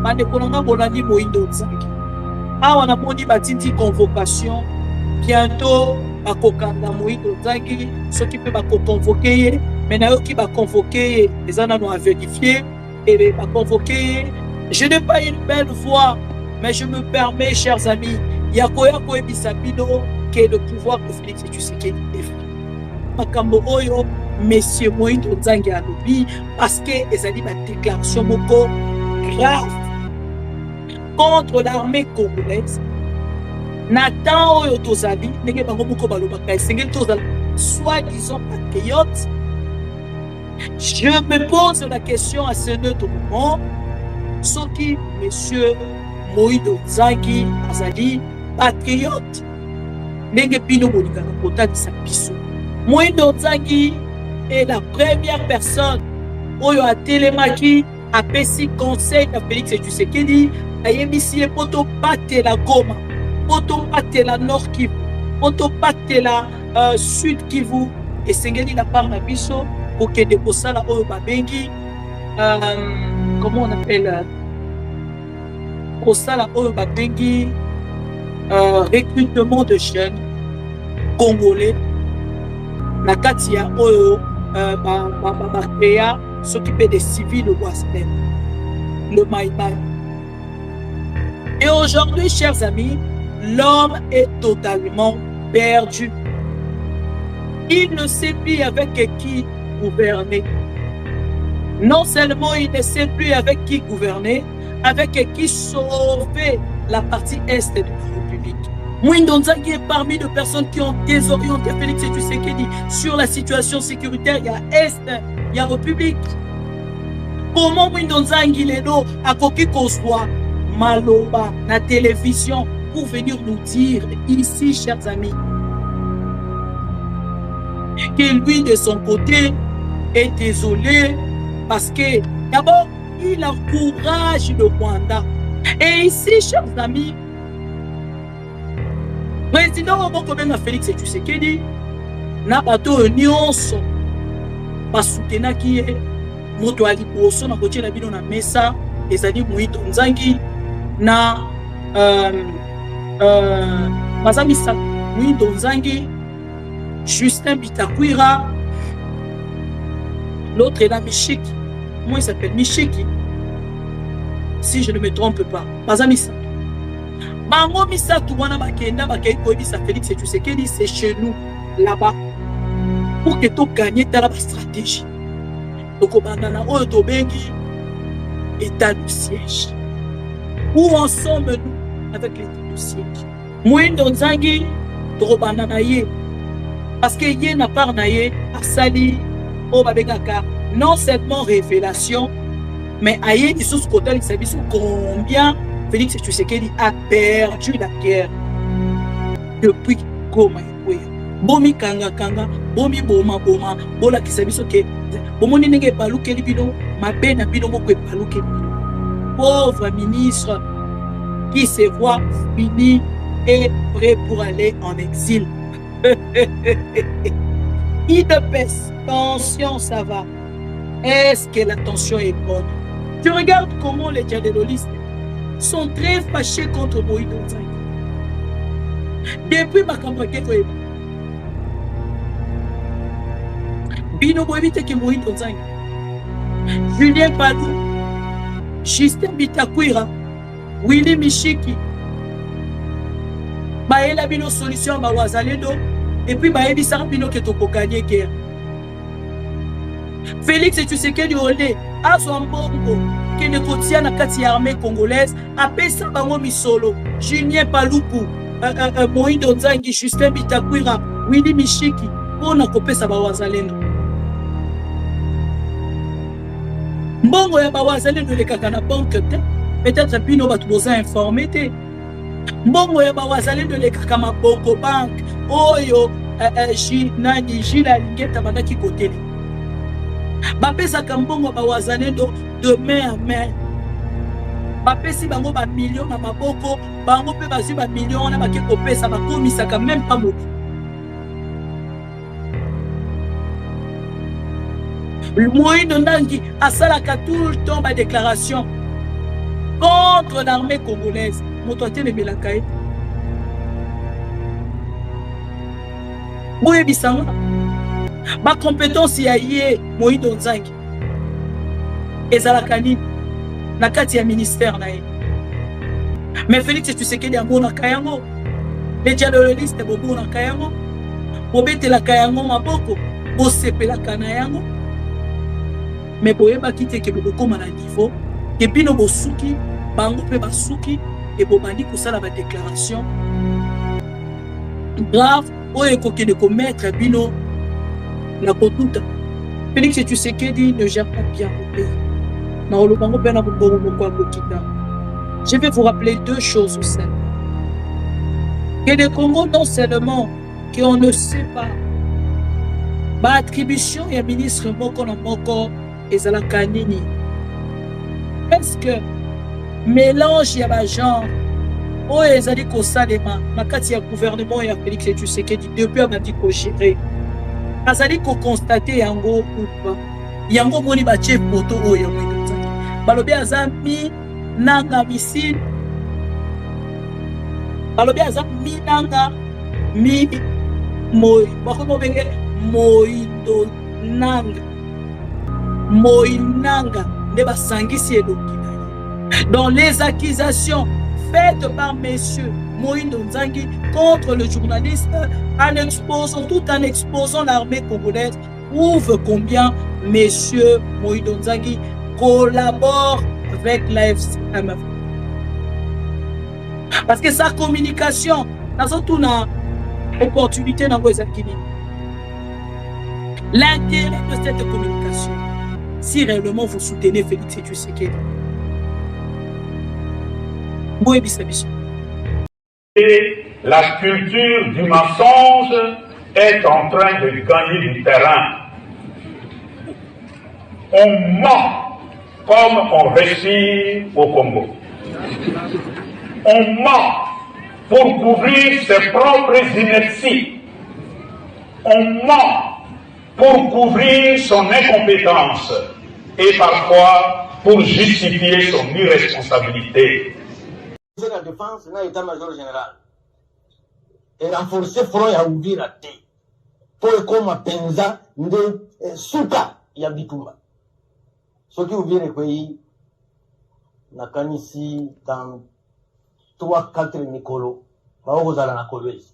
bandeko na nga bolandi Moïndo Nzangi. Awa na moni batindi convocation bientôt bakokanda Moïndo Nzangi soki mpe bakoconvoke ye mais nayoki baconvoke ye eza nano à vérifier et baconvoke ye. Je n'ai pas une belle voix mais je me permets chers amis yakoya koyebisa bino que le pouvoir de Félix Tshisekedi est fait makambo oyo monsieur Moïndo Nzangi alobi parce que ezali ba déclaration moko grave contre l'armée congolaise. Nathan oyo tozali ndenge bango moko balobaka esengeli tozala soi-disant patriote. Je me pose la question à ce neutre moment soki monsieur Moïndo Nzangi azali patriote ndenge bino bolingaka kotalisa biso. Moïndo Nzangi est la première personne oyo atelemaki apesi conseil à Félix Tshisekedi ayebisi ye poto batela Goma, poto batela Nord Kivu, poto batela Sud Kivu esengeli na part na biso kokende kosala oyo babengi comment on appelle kosala oyo babengi recrutement de jeunes congolais na kati ya oyo bakrea s'occuper des civils au Ouasten, le Maïmaï. Et aujourd'hui, chers amis, l'homme est totalement perdu. Il ne sait plus avec qui gouverner. Non seulement il ne sait plus avec qui gouverner, avec qui sauver la partie est de la République. Moïndo Nzangi est parmi les personnes qui ont désorienté Félix Tshisekedi sur la situation sécuritaire. Il y a Est, il y a République. Comment Moïndo Nzangi Leno a coquille qu'on soit maloba la télévision pour venir nous dire ici, chers amis, que lui de son côté est désolé parce que d'abord il encourage le Rwanda. Et ici, chers amis, président Obokobenga Félix Tshisekedi na bato nyonso basutenaki ye moto ali boso na kotiela bino na mesa ezali Moïndo Nzangi na Mazamisa Moïndo Nzangi, Justin Bitakwira, l'autre est là Michiki. Moi il s'appelle Michiki si je ne me trompe pas. Mazamisa bango misatu wana bakenda bakei koyebisa Félix Tshisekedi c'est chez nous là-bas pour que tu gagnes ta stratégie. Donc bandana oyo tobengi état de siège. Où en sommes-nous avec l'état de siège? Moïndo Nzangi to bandana ye parce que ye na part na ye asali o babengaka non seulement révélation mais aye sous côté il s'abiso combien Félix Tshisekedi a perdu la guerre depuis Goma. Bomi kanga kanga, bomi boma boma, bola kisabiso ke bomoni nenge baluke libino, mabe na bino moko baluke libino. Pauvre ministre qui se voit fini et prêt pour aller en exil. Il te pèse, tension ça va. Est-ce que la tension est bonne? Tu regardes comment les diadolistes sont très fâchés contre Moïndo Nzangi. Depuis ma campagne, Bino Boevite qui Moïndo Nzangi, Julien Padou, Justin Bitakwira, Willy Michiki, Baela Bino solution à Wazalendo, et puis Baebi Sarabino qui est gagné guerre. Félix Tshisekedi Olé, à son bongo, qui ne contient la kati armée congolaise, a pesa bango misolo, Julien Paluku, Moïndo Nzangi, Justin Bitakwira, Willy Michiki, pour na kopesa ba Wazalendo. Mbongo ya ba Wazalendo le kaka na banque te, peut-être bino batu boza informé te. Mbongo ya ba Wazalendo le kaka ma banque bank, oyo nani jila lingeta bandaki koteli. Bapesa kambongo ba Wazalendo de main à main. Bapesi bango ba millions na maboko, bango pe bazi ba millions na bakeko pesa ba komisaka même pas moto. Le Moïndo Nzangi a salaka tout le temps ba déclaration. Quand contre l'armée congolaise. Motoate le Melakaï. Boye Bissanga. Ma compétence y a yé Moïdo Nzangi. Ezalakani. Nakati ya ministère na ye. Mais Félix Tshisekedi yango na kayango. Les dialoguistes bobo na kayango. Bobete la kayango maboko. Bosepela kana yango. Mais boye ba kite ke boko na niveau. Et puis no bosuki, bango pe basuki et bobandi kosala ba déclaration grave oye koke de commettre bino la kotuta. Félix Tshisekedi ne gère pas bien le pays. Je vais vous rappeler deux choses au sein. Que le Congo, non seulement qu'on ne sait pas, ma attribution et ministre Moko na Moko et Zalakanini. Est-ce que mélange y a ma genre, oh et Zali Kosalema, ma kati ya gouvernement et à Félix Tshisekedi depuis on a dit qu'on gérer. Azali ko constater yango ou pas. Yango moni ba chef poto o yango. Balobi azami nanga missile. Balobi azami nanga mi moi. Bako benge moindo nanga. Moinanga ne ba sangisi edoki. Dans les accusations faites par messieurs Moïndo Nzangi contre le journaliste tout en exposant l'armée congolaise prouve combien messieurs Moïndo Nzangi collabore avec l'AFC/M23. Parce que sa communication, dans toute opportunité dans vos acquis. L'intérêt de cette communication, si réellement vous soutenez Félix Tshisekedi, et la culture du mensonge est en train de gagner du terrain. On ment comme on réussit au Congo. On ment pour couvrir ses propres inerties. On ment pour couvrir son incompétence et parfois pour justifier son irresponsabilité. La défense na état-major général et renforcer front ya Uvira te pour comme penza nde suka ya bitumba soki Uvira kwei na kanisi dans 3-4 mikolo baokozala na Kolwezi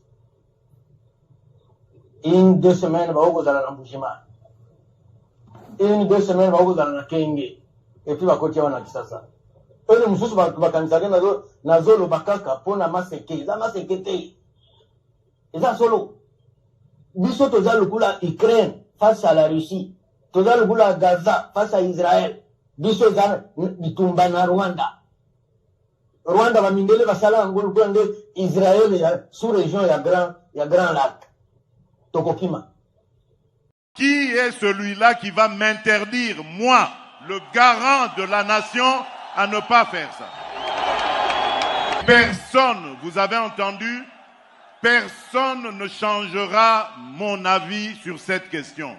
une 2 semaines baokozala na Mbushima une 2 semaines baokozala na Kenge et puis bakotia wana Kisasa. Eux nous sommes bakanisaka nazo lo bakaka pona maseke za maseke te eza solo biso toza lokula Ukraine face à la Russie toza lokula Gaza face à Israël biso za bitumba na Rwanda ba mindele basala ngolo kwende Israël ya sous région ya grand lac tokokima. Qui est celui-là qui va m'interdire, moi, le garant de la nation, à ne pas faire ça? Personne, vous avez entendu, personne ne changera mon avis sur cette question.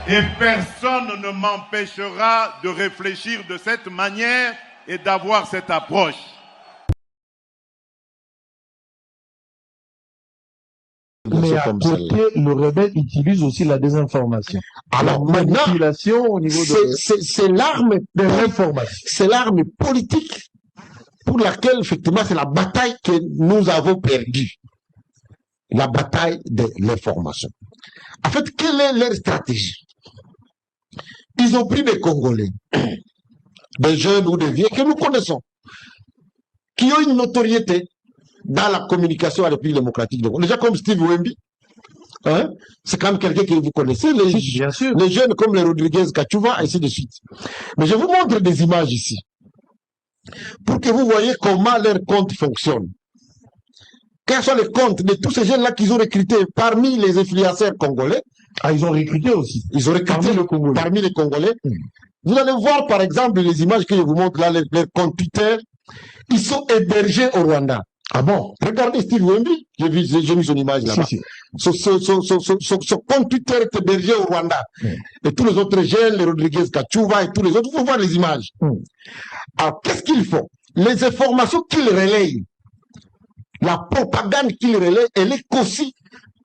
Et personne ne m'empêchera de réfléchir de cette manière et d'avoir cette approche. Mais à côté, le rebelle utilise aussi la désinformation. Alors la maintenant, manipulation au niveau de... c'est l'arme de l'information. C'est l'arme politique pour laquelle, effectivement, c'est la bataille que nous avons perdue. La bataille de l'information. En fait, quelle est leur stratégie? Ils ont pris des Congolais, des jeunes ou des vieux que nous connaissons, qui ont une notoriété dans la communication à la République démocratique du Congo. Déjà comme Steve Wemby, hein? C'est quand même quelqu'un que vous connaissez, Bien sûr. les jeunes comme les Rodriguez Kachuva, ainsi de suite. Mais je vous montre des images ici, pour que vous voyez comment leur compte fonctionne. Quels sont les comptes de tous ces jeunes-là qu'ils ont recrutés parmi les influenceurs congolais? Ah, ils ont recruté aussi. Ils ont recruté parmi les Congolais. Vous allez voir, par exemple, les images que je vous montre là, les comptes Twitter. Ils sont hébergés au Rwanda. Ah bon? Regardez Steve Wemby, j'ai mis son image là-bas. Si. Son compte Twitter est hébergé au Rwanda. Et tous les autres jeunes, les Rodriguez Kachuva et tous les autres, il faut voir les images. Alors, qu'est-ce qu'ils font? Les informations qu'ils relayent, la propagande qu'ils relayent, elle est conçue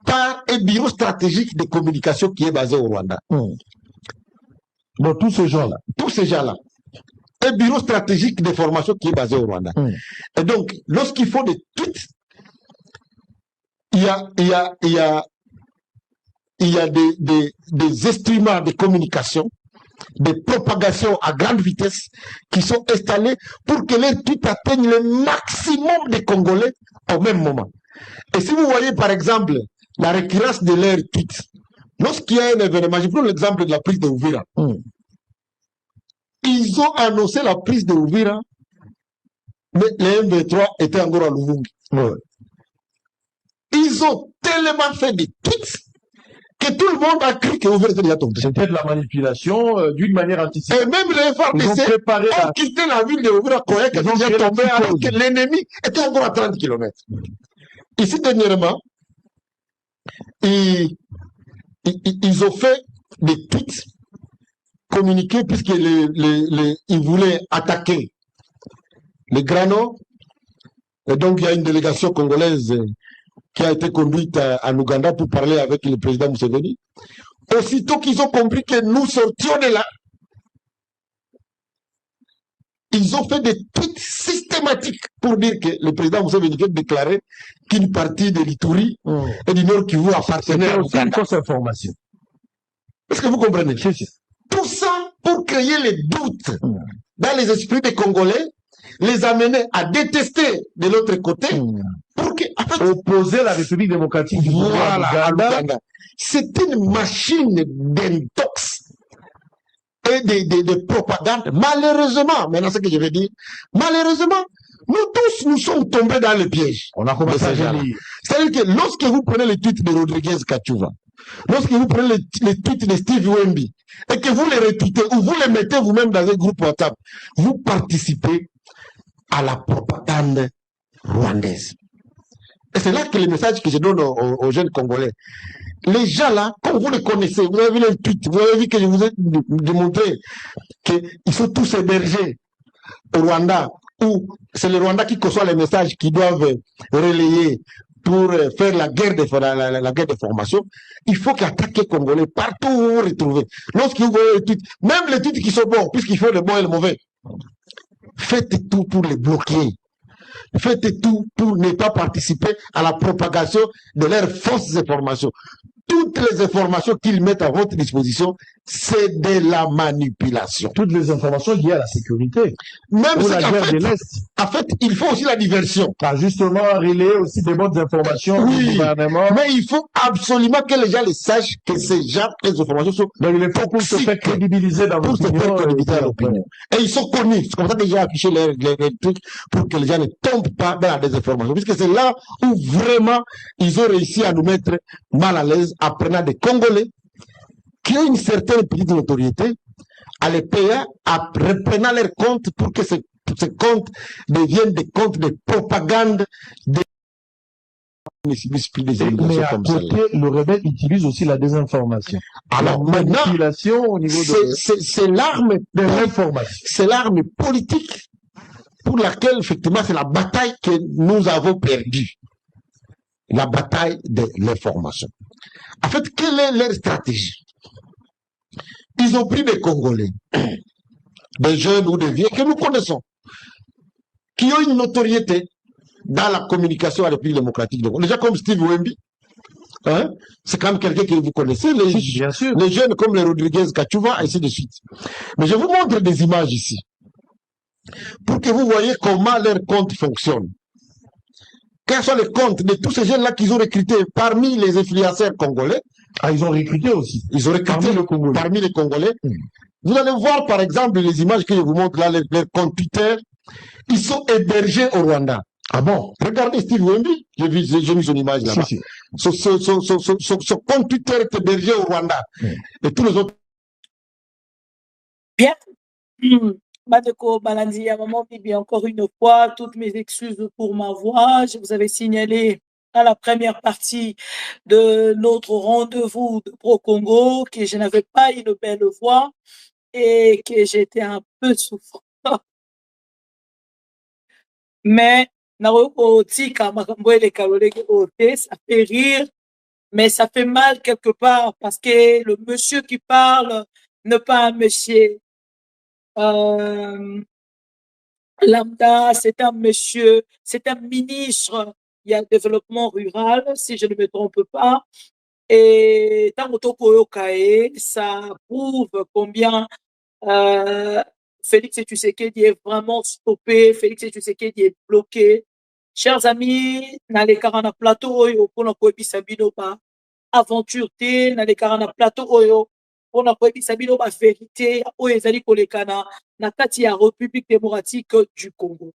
par un bureau stratégique de communication qui est basé au Rwanda. Donc, tous ces gens-là. Tous ces gens-là. Un bureau stratégique de formation qui est basé au Rwanda. Et donc, lorsqu'il faut des tweets, il y a des instruments de communication, des propagations à grande vitesse qui sont installés pour que les tweets atteignent le maximum de Congolais au même moment. Et si vous voyez par exemple la récurrence de leurs tweets, lorsqu'il y a un événement, je prends l'exemple de la prise de Uvira. Ils ont annoncé la prise de Uvira, mais les M23 étaient encore à Luvungi. Ils ont tellement fait des tweets que tout le monde a cru que Uvira était déjà tombé. C'était de la manipulation d'une manière anticipée. Et même les FARDC ont quitté la ville de Uvira, croyaient qu'elle était déjà tombée alors que l'ennemi était encore à 30 km. Ici, dernièrement, ils ont fait des tweets communiqués puisqu'ils voulaient attaquer les Grano. Et donc, il y a une délégation congolaise qui a été conduite en Ouganda pour parler avec le président Museveni. Aussitôt qu'ils ont compris que nous sortions de là, ils ont fait des tweets systématiques pour dire que le président Museveni vient de déclarer qu'une partie de l'Ituri et du Nord Kivu appartenait à l'Ouganda. C'est une fausse information. Est-ce que vous comprenez? Tout ça pour créer les doutes dans les esprits des Congolais, les amener à détester de l'autre côté, pour que, en fait, opposer la République démocratique du à l'Ouganda. C'est une machine d'intox et de propagande. Malheureusement, maintenant ce que je vais dire, malheureusement, nous tous, nous sommes tombés dans le piège. On a commencé à dire. C'est-à-dire que lorsque vous prenez les tweets de Rodriguez Kachuva, lorsque vous prenez les tweets de Steve Wemby, et que vous les retweetez, ou vous les mettez vous-même dans un groupe WhatsApp, vous participez à la propagande rwandaise. Et c'est là que le message que je donne aux jeunes Congolais. Les gens là, comme vous les connaissez, vous avez vu les tweets, vous avez vu que je vous ai démontré qu'ils sont tous hébergés au Rwanda, où c'est le Rwanda qui conçoit les messages qu'ils doivent relayer pour faire la guerre de formation. Il faut qu'attaquer les Congolais partout où vous vous retrouvez. Lorsque vous voyez les tweets, même les tweets qui sont bons, puisqu'il faut le bon et le mauvais, faites tout pour les bloquer. Faites tout pour ne pas participer à la propagation de leurs fausses informations. Toutes les informations qu'ils mettent à votre disposition, c'est de la manipulation. Toutes les informations liées à la sécurité. Même si en fait, il faut aussi la diversion. Justement, relayer aussi des bonnes informations du gouvernement. Mais il faut absolument que les gens le sachent que ces gens, les informations sont... Donc il faut pour se faire crédibiliser dans l'opinion. Et ils sont connus. C'est comme ça que j'ai affiché les trucs pour que les gens ne tombent pas dans la désinformation. Puisque c'est là où vraiment ils ont réussi à nous mettre mal à l'aise, apprenant des Congolais qui ont une certaine petite notoriété, à les payer, à reprenant leurs comptes pour que ces comptes deviennent des comptes de propagande, de... Mais à côté, le rebelle utilise aussi la désinformation. Alors la manipulation au niveau de... C'est l'arme de l'information. C'est l'arme politique pour laquelle, effectivement, c'est la bataille que nous avons perdue. La bataille de l'information. En fait, quelle est leur stratégie? Ils ont pris des Congolais, des jeunes ou des vieux que nous connaissons, qui ont une notoriété dans la communication à la République démocratique. Les gens comme Steve Wemby, hein, c'est quand même quelqu'un que vous connaissez, bien sûr. Les jeunes comme les Rodriguez Kachuva, ainsi de suite. Mais je vous montre des images ici, pour que vous voyez comment leur compte fonctionne. Quels sont les comptes de tous ces jeunes-là qu'ils ont recrutés parmi les influenceurs congolais? Ah, ils ont recruté aussi. Ils ont recruté parmi les Congolais. Vous allez voir, par exemple, les images que je vous montre là, les comptes Twitter. Ils sont hébergés au Rwanda. Ah bon? Regardez Steve Wemby. J'ai mis son image là-bas. Son compte Twitter est hébergé au Rwanda. Et tous les autres. Bien. Badeko Balandi à maman Bibi, encore une fois, toutes mes excuses pour ma voix. Je vous avais signalé à la première partie de notre rendez-vous de Pro Congo que je n'avais pas une belle voix et que j'étais un peu souffrant. Mais ça fait rire, mais ça fait mal quelque part parce que le monsieur qui parle n'est pas un monsieur lambda, c'est un monsieur, c'est un ministre, il y a développement rural, si je ne me trompe pas. Et ça prouve combien Félix Tshisekedi est vraiment stoppé, Félix Tshisekedi est bloqué. Chers amis, dans les carana plateau, pour nous sabino ba aventure te, dans les carana plateau, pour nous sabino ba vérité, ezali kolekana na kati ya République démocratique du Congo.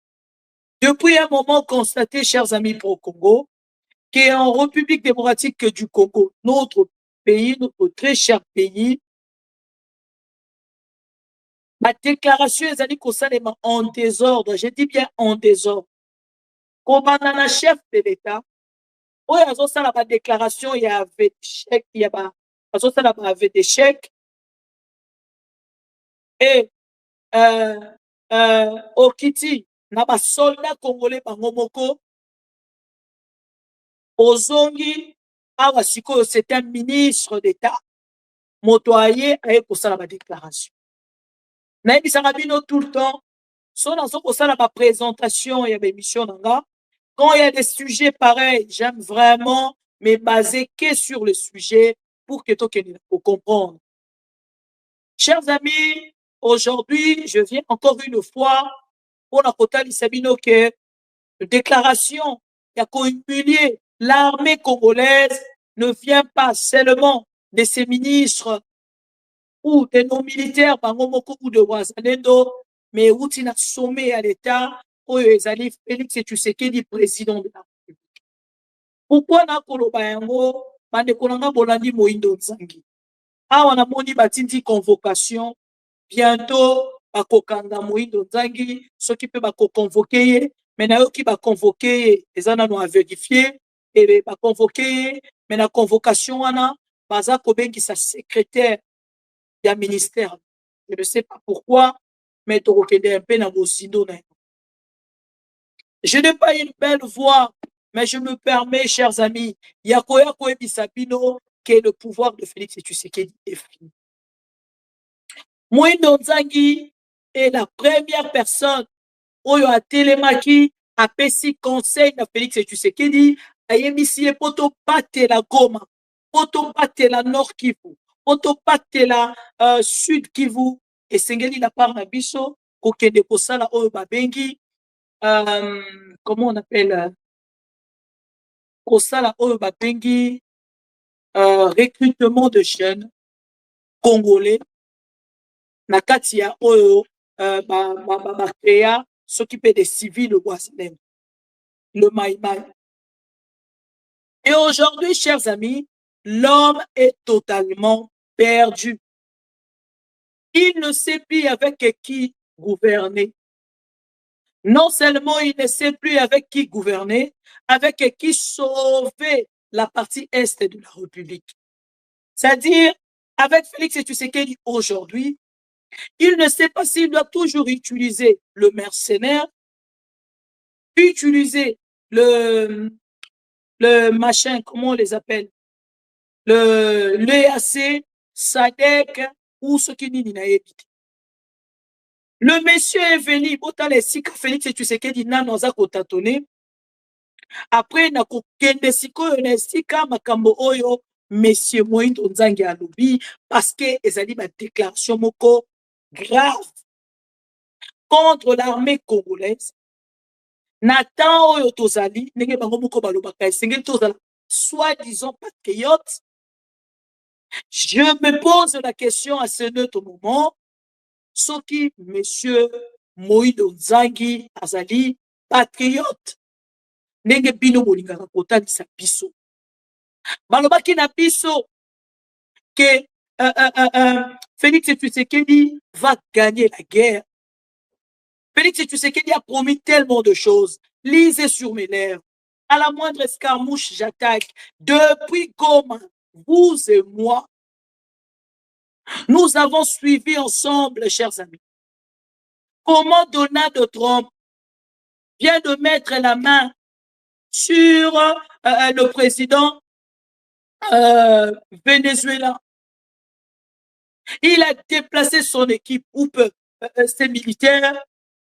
Depuis un moment constaté, chers amis pro Congo, qu'en République démocratique du Congo, notre pays, notre très cher pays, ma déclaration est en désordre. Je dis bien en désordre. Commandant la chef de l'État, où il y a la déclaration, il y avait des chèques, il y avait des chèques. Et au Kiti, na ba soldat congolais bangomoko, Ozongi, awa siko, c'est un ministre d'État, motoyer, aye kosala ba déclaration. Naïbisanga bino tout le temps, son kosala ba présentation, il y a des missions nanga. Quand il y a des sujets pareils, j'aime vraiment me baser que sur le sujet pour que pour comprendre. Chers amis, aujourd'hui, je viens encore une fois pour la Kotali Sabino que déclaration, il y a qu'au humilier. L'armée congolaise ne vient pas seulement de ses ministres ou de nos militaires, ou de Ouazalendo, mais où il a sommet à l'État, où Félix Tshisekedi, président de la République. Pourquoi na koloba yango, bande konanga bolandi Moïndo Nzangi? Awa na moni batindi convocation, bientôt, bakokanga Moïndo Nzangi, ceux qui peuvent convoquer, mais na qui va convoquer, les anano à vérifier, et va convoquer, mais la convocation wana, baza kobengi sa secrétaire, il y a ministère. Je ne sais pas pourquoi, mais je n'ai pas une belle voix, mais je me permets, chers amis, Yakoya Koebi Sabino, qui est le pouvoir de Félix Tshisekedi est fini. Moïndo Nzangi est la première personne où il y a Télémaki, a Pessi conseil de Félix Tshisekedi, a émissi poto pate la Goma, poto pate la Nord Kivu, poto pate la Sud Kivu, et Sengeli la part na biso, kokende kosala oyo babengi, comment on appelle, kosala oyo babengi, recrutement de jeunes congolais, na katia oyo, créa, s'occuper des civils au Ouazalem, le Maïmaï. Et aujourd'hui, chers amis, l'homme est totalement perdu. Il ne sait plus avec qui gouverner. Non seulement il ne sait plus avec qui gouverner, avec qui sauver la partie est de la République. C'est-à-dire, avec Félix Tshisekedi aujourd'hui, il ne sait pas s'il doit toujours utiliser le mercenaire, utiliser le machin, comment on les appelle, l'EAC, SADC ou ce qui n'y n'a évité. Le monsieur est venu, autant les sika Félix Tshisekedi n'a pas kotatone. Après, na kokende siko na sika makambo oyo, monsieur Moïndo Nzangi alobi, parce que ezali ma déclaration moko grave contre l'armée congolaise. Nathan oyo tozali, nenge bango moko balobaka esengeli tozala soi-disant patriote. Je me pose la question à ce neutre moment, ce qui, monsieur Moïdo Nzangi azali patriote. Nenge bino bolingaka kotalisa biso. Balobaki na biso que Félix Tshisekedi va gagner la guerre. Félix Tshisekedi a promis tellement de choses. Lisez sur mes lèvres. À la moindre escarmouche, j'attaque. Depuis Goma, vous et moi, nous avons suivi ensemble, chers amis, comment Donald Trump vient de mettre la main sur le président vénézuélien. Il a déplacé son équipe ou ses militaires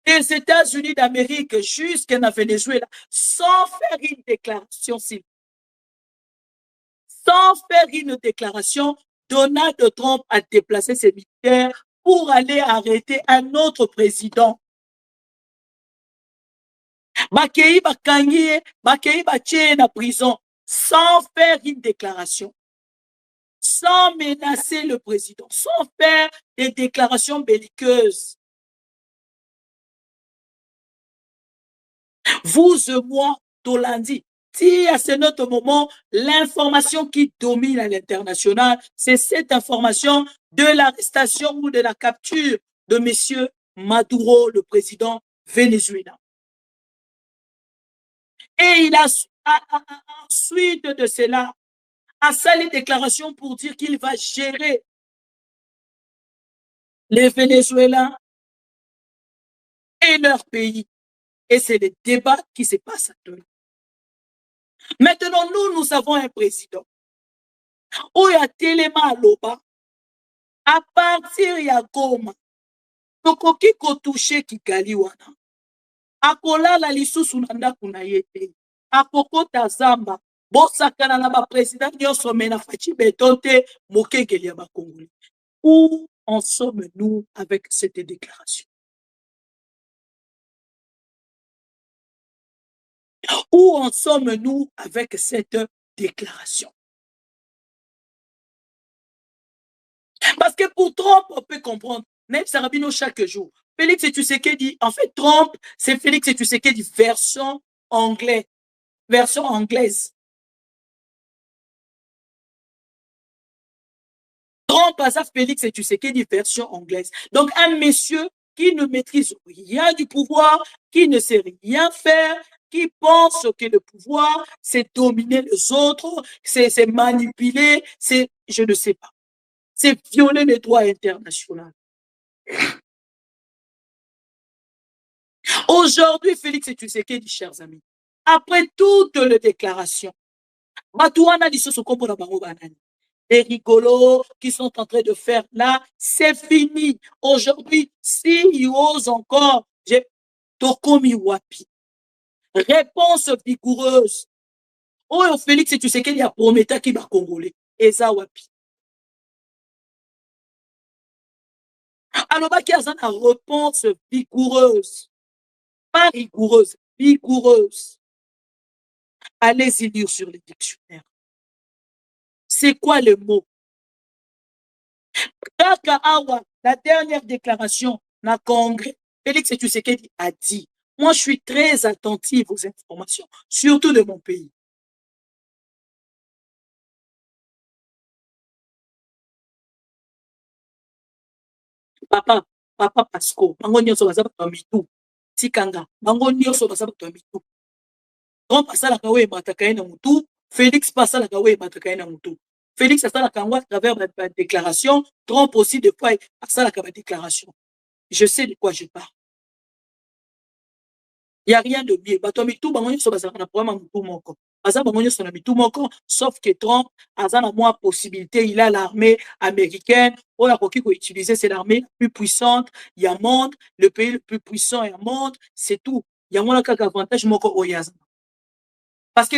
des États-Unis d'Amérique jusqu'en Venezuela sans faire une déclaration. Sans faire une déclaration, Donald Trump a déplacé ses militaires pour aller arrêter un autre président. Bakei Bakangi, Bakei Baché na prison sans faire une déclaration, sans menacer le président, sans faire des déclarations belliqueuses. Vous et moi, Tolandi, si à ce notre moment, l'information qui domine à l'international, c'est cette information de l'arrestation ou de la capture de M. Maduro, le président vénézuélien. Et il a ensuite de cela, a fait les déclarations pour dire qu'il va gérer les Vénézuéliens et leur pays. Et c'est le débat qui se passe actuellement. Maintenant, nous avons un président. Où il y a Téléma Loba, à partir ya Goma, tokoki ko touché Kigali wana. Akola la lisusu nanda kuna yete. Akokota Zamba. Bosakana na ba président nyonso mena fachi betonte mokegeli ya ba Congolais. Où en sommes-nous avec cette déclaration? Où en sommes-nous avec cette déclaration? Parce que pour Trump, on peut comprendre, même Sarabino chaque jour. Félix Tshisekedi, en fait, Trump, c'est Félix Tshisekedi version anglaise. Version anglaise. Trump a ça Félix Tshisekedi version anglaise. Donc, un monsieur qui ne maîtrise rien du pouvoir, qui ne sait rien faire, qui pense que le pouvoir, c'est dominer les autres, c'est manipuler, c'est, je ne sais pas, c'est violer les droits internationaux. Aujourd'hui, Félix Tshisekedi, chers amis, après toutes les déclarations, les rigolos qui sont en train de faire là, c'est fini. Aujourd'hui, s'ils osent encore, Tokomi Wapi. Réponse vigoureuse. Oh, Félix Tshisekedi a promis qu'il va Congolais. Eza Wapi. Alors, il y a une réponse vigoureuse. Pas rigoureuse, vigoureuse. Allez-y lire sur les dictionnaires. C'est quoi le mot? La dernière déclaration na Congrès, Félix Tshisekedi a dit, moi je suis très attentive aux informations, surtout de mon pays. Papa Pasco, bango nyonso baza bato ya mitu. Tikanga, bango nyonso baza bato ya mitu. Trump asalaka oyo emataka ye na mutu, Félix asalaka oyo emataka ye na mutu. Félix asalaka yango à travers la déclaration, Trump aussi des fois asalaka la déclaration. Je sais de quoi je parle. Il n'y a rien de mieux. Bato ya mitu bango nyonso bazalaka na programme ya mutu moko. Baza bango nyonso na mitu moko, sauf que Trump aza na moins possibilité, il a l'armée américaine, oyo akoki ko utiliser, c'est l'armée la plus puissante, il y a monde, le pays le plus puissant il y a monde, c'est tout. Il y a moins kaka avantage moko oyaza. Parce que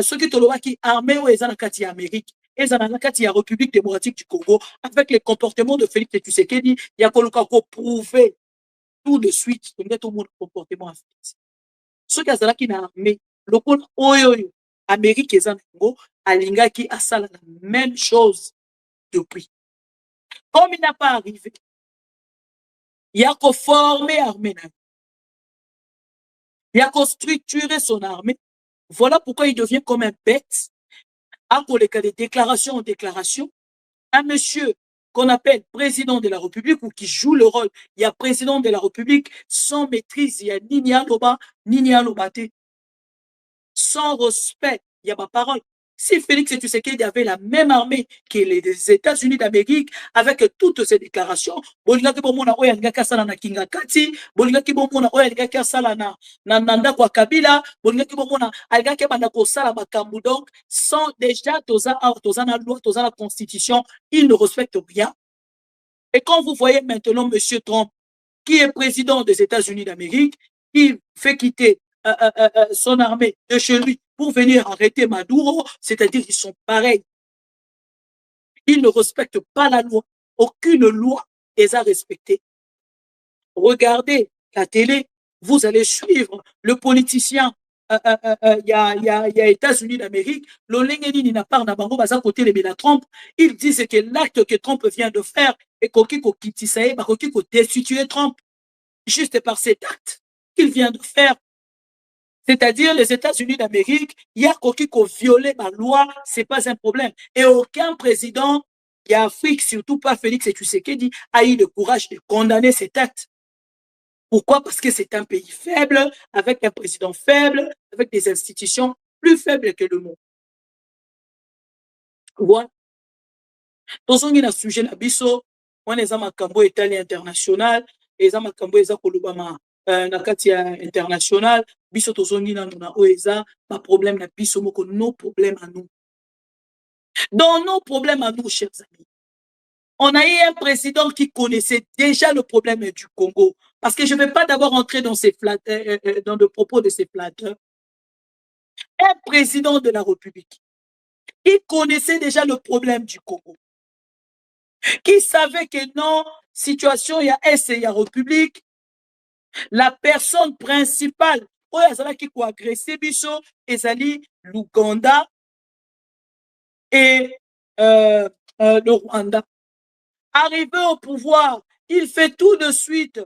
ceux qui tolobaki armée oyo eza na kati ya Amérique, eza na kati ya République démocratique du Congo, avec les comportements de Félix Tshisekedi, il y a koluka ko prouver tout de suite que tout le monde comportement à Félix. Ceux qui azalaki na armée lokola oyo Amérique eza na Congo, alingaki asala la même chose depuis. Comme il n'a pas arrivé, il y a qu'à former l'armée, il y a qu'à structurer son armée. Voilà pourquoi il devient comme un bête, à les cas de déclaration en déclaration. Un monsieur qu'on appelle président de la République ou qui joue le rôle, il y a président de la République sans maîtrise, il y a Nini Aloba, Nini Alobate. Sans respect, il y a ma parole. Si Félix Tshisekedi avait la même armée que les États-Unis d'Amérique, avec toutes ces déclarations, bolingaki bomona oyo alingaki asala na Kingakati, bolingaki bomona oyo alingaki asala na Nanda kwa Kabila, bolingaki bomona alingaki banda kosala makambo. Donc, sans déjà toza na loi, toza la constitution, il ne respecte rien. Et quand vous voyez maintenant M. Trump, qui est président des États-Unis d'Amérique, qui fait quitter son armée de chez lui pour venir arrêter Maduro, c'est-à-dire qu'ils sont pareils. Ils ne respectent pas la loi. Aucune loi les a respectées. Regardez la télé, vous allez suivre le politicien. Il y a États-Unis d'Amérique, l'Olengeni n'a pas d'abord à côté de Trump. Ils disent que l'acte que Trump vient de faire est qu'il destituer Trump juste par cet acte qu'il vient de faire. C'est-à-dire les États-Unis d'Amérique, il y a qui a violé ma loi, c'est pas un problème. Et aucun président, il y a Afrique, surtout pas Félix Tshisekedi, a eu le courage de condamner cet acte. Pourquoi? Parce que c'est un pays faible, avec un président faible, avec des institutions plus faibles que le monde. Voilà. Dans un sujet nabiso, on est en cambo italien international, et en cambo eza kolubama na kati international, biso tozongi na nuna oeza, pas problème na biso moko, nos problèmes à nous. Dans nos problèmes à nous, chers amis, on a eu un président qui connaissait déjà le problème du Congo. Parce que je ne vais pas d'abord entrer dans dans le propos de ces flatteurs. Un président de la République qui connaissait déjà le problème du Congo, qui savait que non, situation, il y a S et il y a République, la personne principale, qui a agressé Biso, Ezali, l'Ouganda et le Rwanda. Arrivé au pouvoir, il fait tout de suite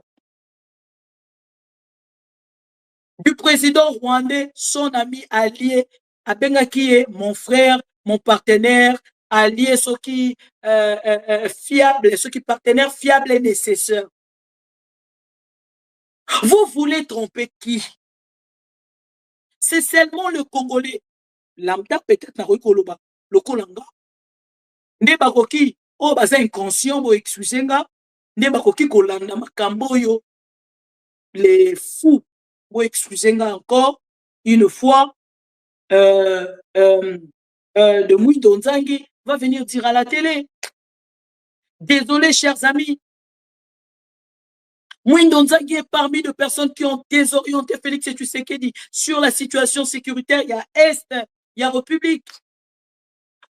du président rwandais, son ami allié, Abengaki est mon frère, mon partenaire, allié, ceux qui fiable, ceux qui partenaires fiables et nécessaires. Vous voulez tromper qui? C'est seulement le Congolais. Lambda peut-être na Koloba, le Kolanga. Ne bakoki, oh baza inconscient, bo excusenga, ne bakoki kolanda makambo yo. Les fous, bo excusenga encore une fois, de Mouindo Nzangi va venir dire à la télé. Désolé, chers amis. Mouindo Nzangi est parmi les personnes qui ont désorienté Félix Tshisekedi sur la situation sécuritaire. Il y a Est, il y a République.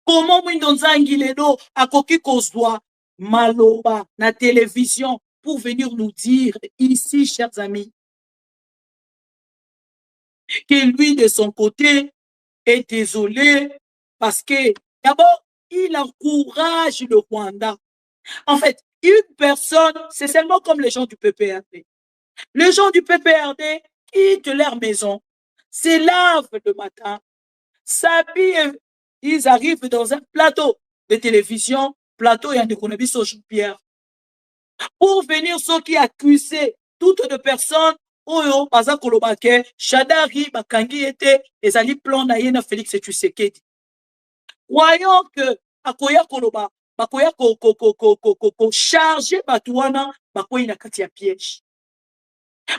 Comment Mouindo Nzangi Ledo a koki kozwa maloba na télévision pour venir nous dire ici, chers amis, que lui, de son côté, est désolé parce que d'abord, il encourage le Rwanda. En fait, une personne, c'est seulement comme les gens du PPRD. Les gens du PPRD quittent leur maison, se lavent le matin, s'habillent, ils arrivent dans un plateau de télévision, plateau et un économiste Jean-Pierre, pour venir ceux qui accusent toutes les personnes. Oyo baza kolobake Shadari bakangi ete ezali plan na ye na Félix Tshisekedi. Croyons que akoya koloba bakoya ko charger batuana bakoyi na kati ya piège.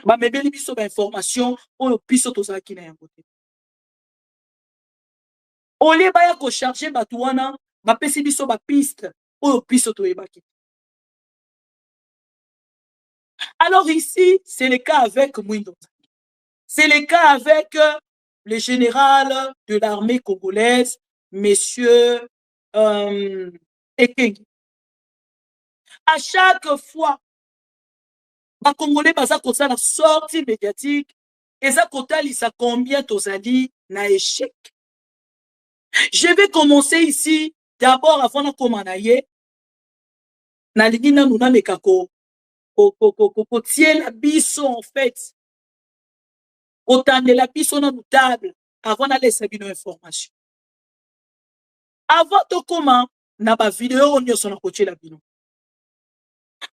Ba mebeli biso ba information oyo biso tozaki na yango te. Ole baya ko charger batuana ba pesi biso ba piste oyo biso toyebaki. Alors ici, c'est le cas avec Mouindo. C'est le cas avec le général de l'armée congolaise, monsieur Ekengi. À chaque fois, les Congolais baza kosa la sortie médiatique, et ça kotali ça combien tozali na échec. Je vais commencer ici, d'abord avant de commencer, na ligina nuna mekako. Tiens la biso en fait. Autant de la biso dans nos tables avant d'aller savoir nos informations. Avant de comment, na ba vidéo on y a son côté la bino.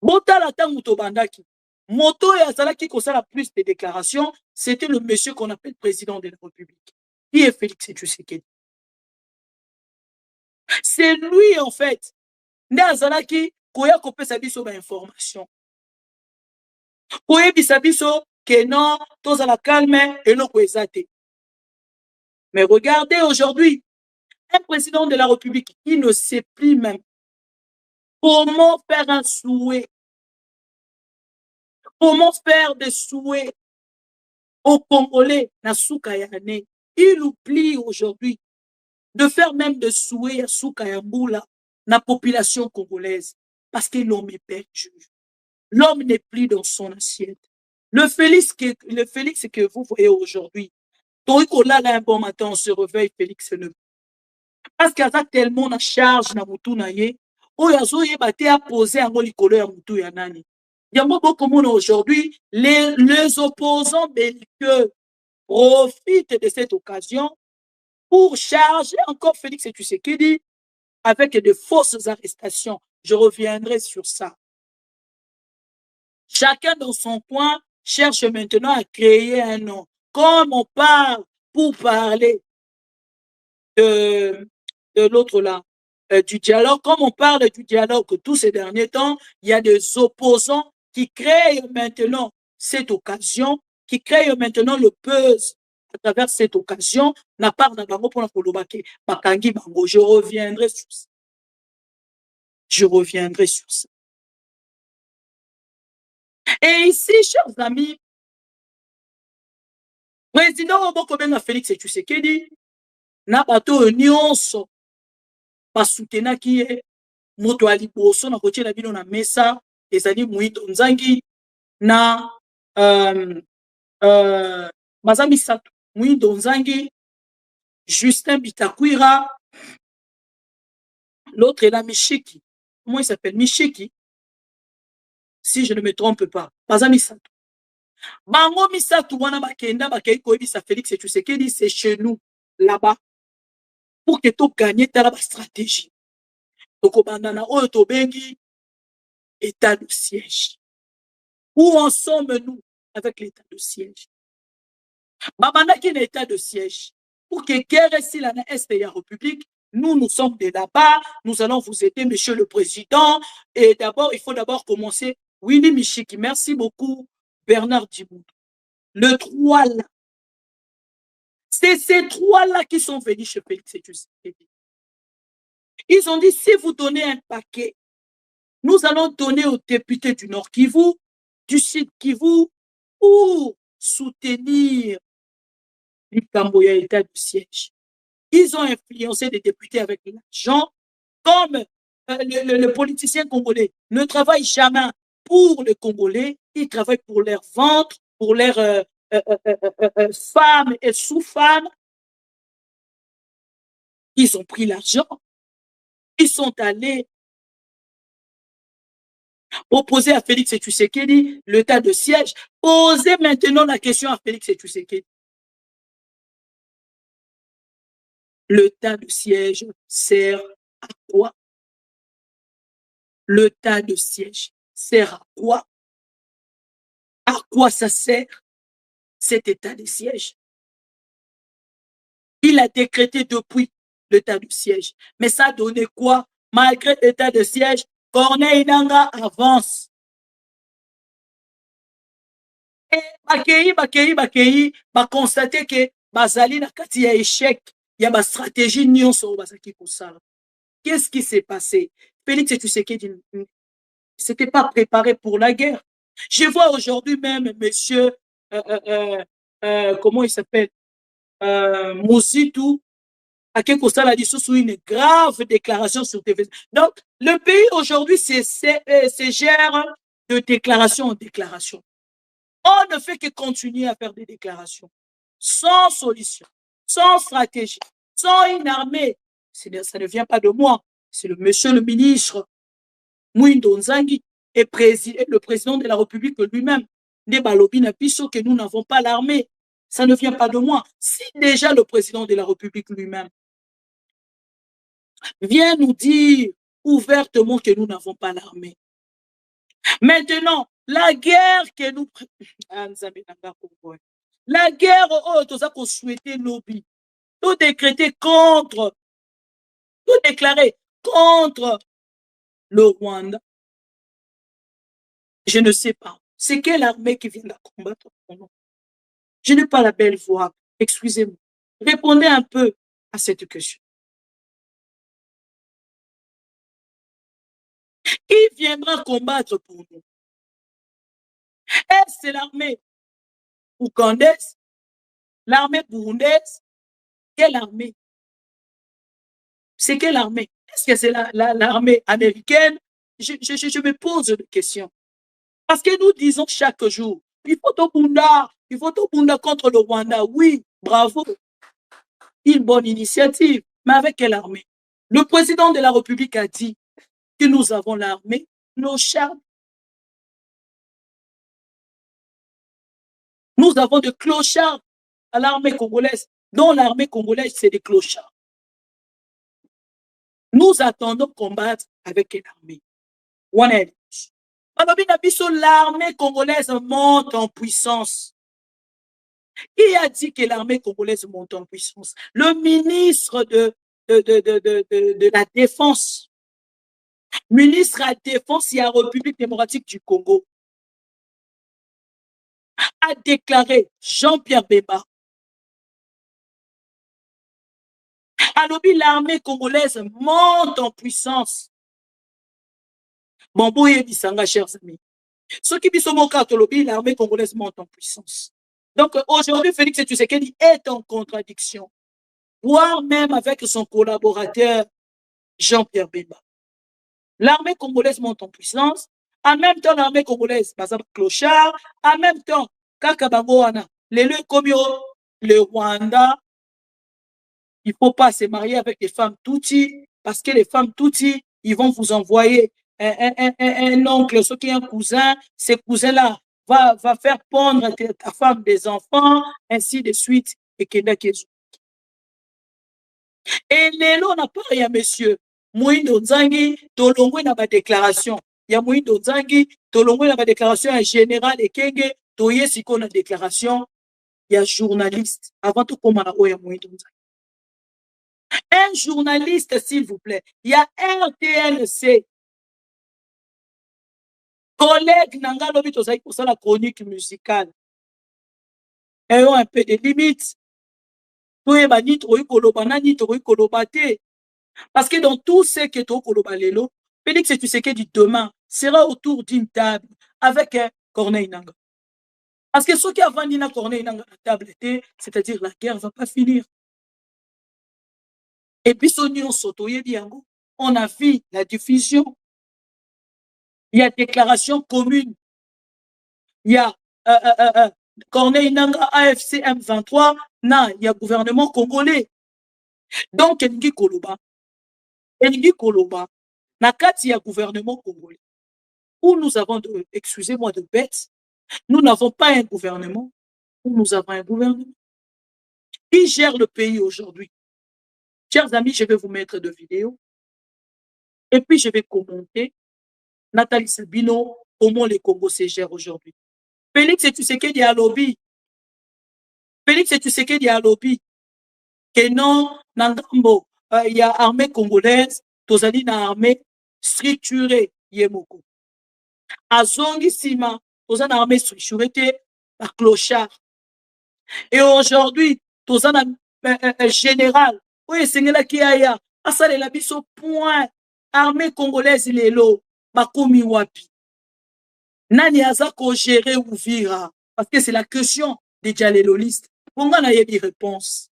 Botala tango tobandaki. Moto et Azalaki qui a plus de déclarations, c'était le monsieur qu'on appelle président de la République. Qui est Félix Tshisekedi? C'est lui en fait. Nde Azalaki koya kopesa biso ba information. Koye bisabiso que non, tous à la calme et non koezate. Mais regardez aujourd'hui, un président de la République qui ne sait plus même comment faire un souhait. Comment faire des souhaits aux Congolais, na souka yane. Il oublie aujourd'hui de faire même des souhaits à souka yamboula, na population congolaise, parce que l'homme est perdu. L'homme n'est plus dans son assiette. Le Félix que vous voyez aujourd'hui, là, un bon matin, on se réveille, Félix ne. Parce qu'il y a tellement de charge na mutu na ye, oyazo ye bate a posé un likolo ya mutu ya nani. Il y a beaucoup aujourd'hui, les opposants belliqueux profitent de cette occasion pour charger encore Félix Tshisekedi avec de fausses arrestations. Je reviendrai sur ça. Chacun dans son coin cherche maintenant à créer un nom. Comme on parle pour parler de l'autre là, du dialogue, comme on parle du dialogue tous ces derniers temps, il y a des opposants qui créent maintenant cette occasion, qui créent maintenant le buzz à travers cette occasion. Na part na bango pona kolobake bakangi bango. Je reviendrai sur ça. Je reviendrai sur ça. Et ici, chers amis, président Obokobenga Félix Tshisekedi na bato nyonso basutenaki ye moto ya liboso na kotiela bino na mesa ezali Moïto Nzangi na baza misato Moïto Nzangi, Justin Bitakwira, l'autre est là Mishiki. Comment il s'appelle? Mishiki, si je ne me trompe pas. Baza misato. Bango misato wana bakenda bakei koyebisa Félix Tshisekedi, c'est chez nous là-bas pour que tu gagnes ta stratégie. Donc, oyo tobengi état de siège. Où en sommes-nous avec l'état de siège? Babandaki na état de siège. Pour que guerre si la est de la République, nous sommes de là-bas, nous allons vous aider, monsieur le président. Et d'abord, il faut d'abord commencer. Winnie Mishiki, merci beaucoup, Bernard Djibout. Le 3 là. C'est ces trois-là qui sont venus chez Félix Tshisekedi. Ils ont dit, si vous donnez un paquet, nous allons donner aux députés du Nord Kivu, du Sud Kivu, pour soutenir l'Ikamboya état du siège. Ils ont influencé des députés avec l'argent, comme le politicien congolais ne travaille jamais pour les Congolais, ils travaillent pour leur ventre, pour leurs femmes et sous-femmes. Ils ont pris l'argent, ils sont allés opposer à Félix Tshisekedi l'état de siège. Posez maintenant la question à Félix Tshisekedi. L'état de siège sert à quoi? L'état de siège sert à quoi? À quoi ça sert cet état de siège? Il a décrété depuis l'état de siège. Mais ça a donné quoi? Malgré l'état de siège, Corneille Nangaa avance. Et Bakei, constater que Bazali na kati ya échec, il y a ma stratégie nyonso bazaki kosala. Qu'est-ce qui s'est passé? Félix Tshisekedi ne s'était pas préparé pour la guerre. Je vois aujourd'hui même monsieur, comment il s'appelle? Mouzitou, à quel constat a dit sous une grave déclaration sur TV. Donc, le pays aujourd'hui, c'est gère de déclaration en déclaration. On ne fait que continuer à faire des déclarations sans solution, sans stratégie, sans une armée. Ça ne vient pas de moi. C'est le monsieur le ministre Moïto Nzangi et le président de la République lui-même. Des balobi na biso que nous n'avons pas l'armée. Ça ne vient pas de moi. Si déjà le président de la République lui-même vient nous dire ouvertement que nous n'avons pas l'armée, Maintenant, la guerre que nous... La guerre, tout ça qu'on souhaitait lobby, tout décréter contre, tout déclarer contre le Rwanda. Je ne sais pas. C'est quelle armée qui vient de combattre pour nous? Je n'ai pas la belle voix. Excusez-moi. Répondez un peu à cette question. Qui viendra combattre pour nous? Est-ce c'est l'armée ougandaise? L'armée burundaise? Quelle armée? C'est quelle armée? Est-ce que c'est l'armée américaine? Je me pose des questions. Parce que nous disons chaque jour, il faut au Bunda contre le Rwanda. Oui, bravo. Une bonne initiative. Mais avec quelle armée? Le président de la République a dit que nous avons l'armée, nos chars. Nous avons des clochards à l'armée congolaise, dont l'armée congolaise, c'est des clochards. Nous attendons combattre avec quelle armée? L'armée congolaise monte en puissance. Qui a dit que l'armée congolaise monte en puissance? Le ministre de la Défense. Ministre de la Défense et la République démocratique du Congo a déclaré Jean-Pierre Bemba. Alors, l'armée congolaise monte en puissance. Bon, chers amis. Ce qui l'armée congolaise monte en puissance. Donc, aujourd'hui, Félix Tshisekedi est en contradiction, voire même avec son collaborateur Jean-Pierre Bemba. L'armée congolaise monte en puissance. En même temps, l'armée congolaise, par exemple, clochard. En même temps, Kakabangoana, le Rwanda, il ne faut pas se marier avec les femmes Tutsi, parce que les femmes Tutsi, ils vont vous envoyer un oncle, ce qui est un cousin. Ces cousins-là va faire pondre ta femme des enfants, ainsi de suite. Et Lelo n'a pas rien, monsieur. Moïno Nzangi, Tolongwe n'a pas de déclaration. Il y a Moïno Nzangi, Tolongwe n'a pas de déclaration, un général et Kenge, Toye Siko n'a déclaration. Il y a journaliste. Avant tout, comment on a Moïno Nzangi. Un journaliste, s'il vous plaît. Il y a RTNC. Collègue Nanga Lobi Tozaï pour ça la chronique musicale. Ayons un peu de limites. Parce que dans tout ce que tu as, Félix Tshisekedi demain sera autour d'une table avec Corneille Nangaa. Parce que ce qui a vendu Corneille Nangaa à la table, c'est-à-dire la guerre ne va pas finir. Et puis, on a vu la diffusion. Il y a déclaration commune. Il y a Corneille Nangaa, AFC M23. Non, il y a gouvernement congolais. Donc, Engi Koloba, Nakati, il y a gouvernement congolais. Où nous avons, excusez-moi de bête, nous n'avons pas un gouvernement, où nous avons un gouvernement. Qui gère le pays aujourd'hui? Chers amis, je vais vous mettre de vidéos. Et puis, je vais commenter Nathalie Sabino, comment les Congos se gèrent aujourd'hui. Félix Tshisekedi a lobby. Félix Tshisekedi a lobby. Que non, Nangambo, il y a armée congolaise, tozali na armée structurée, yemoko. Azongi Sima, tozali na armée structurée, la clochard. Et aujourd'hui, tozali na général, oui, c'est là qui a asale la biso point, armée congolaise lelo, bakomi wapi. Nani azako gérer Uvira, parce que c'est la question des diallolistes. On a eu réponse.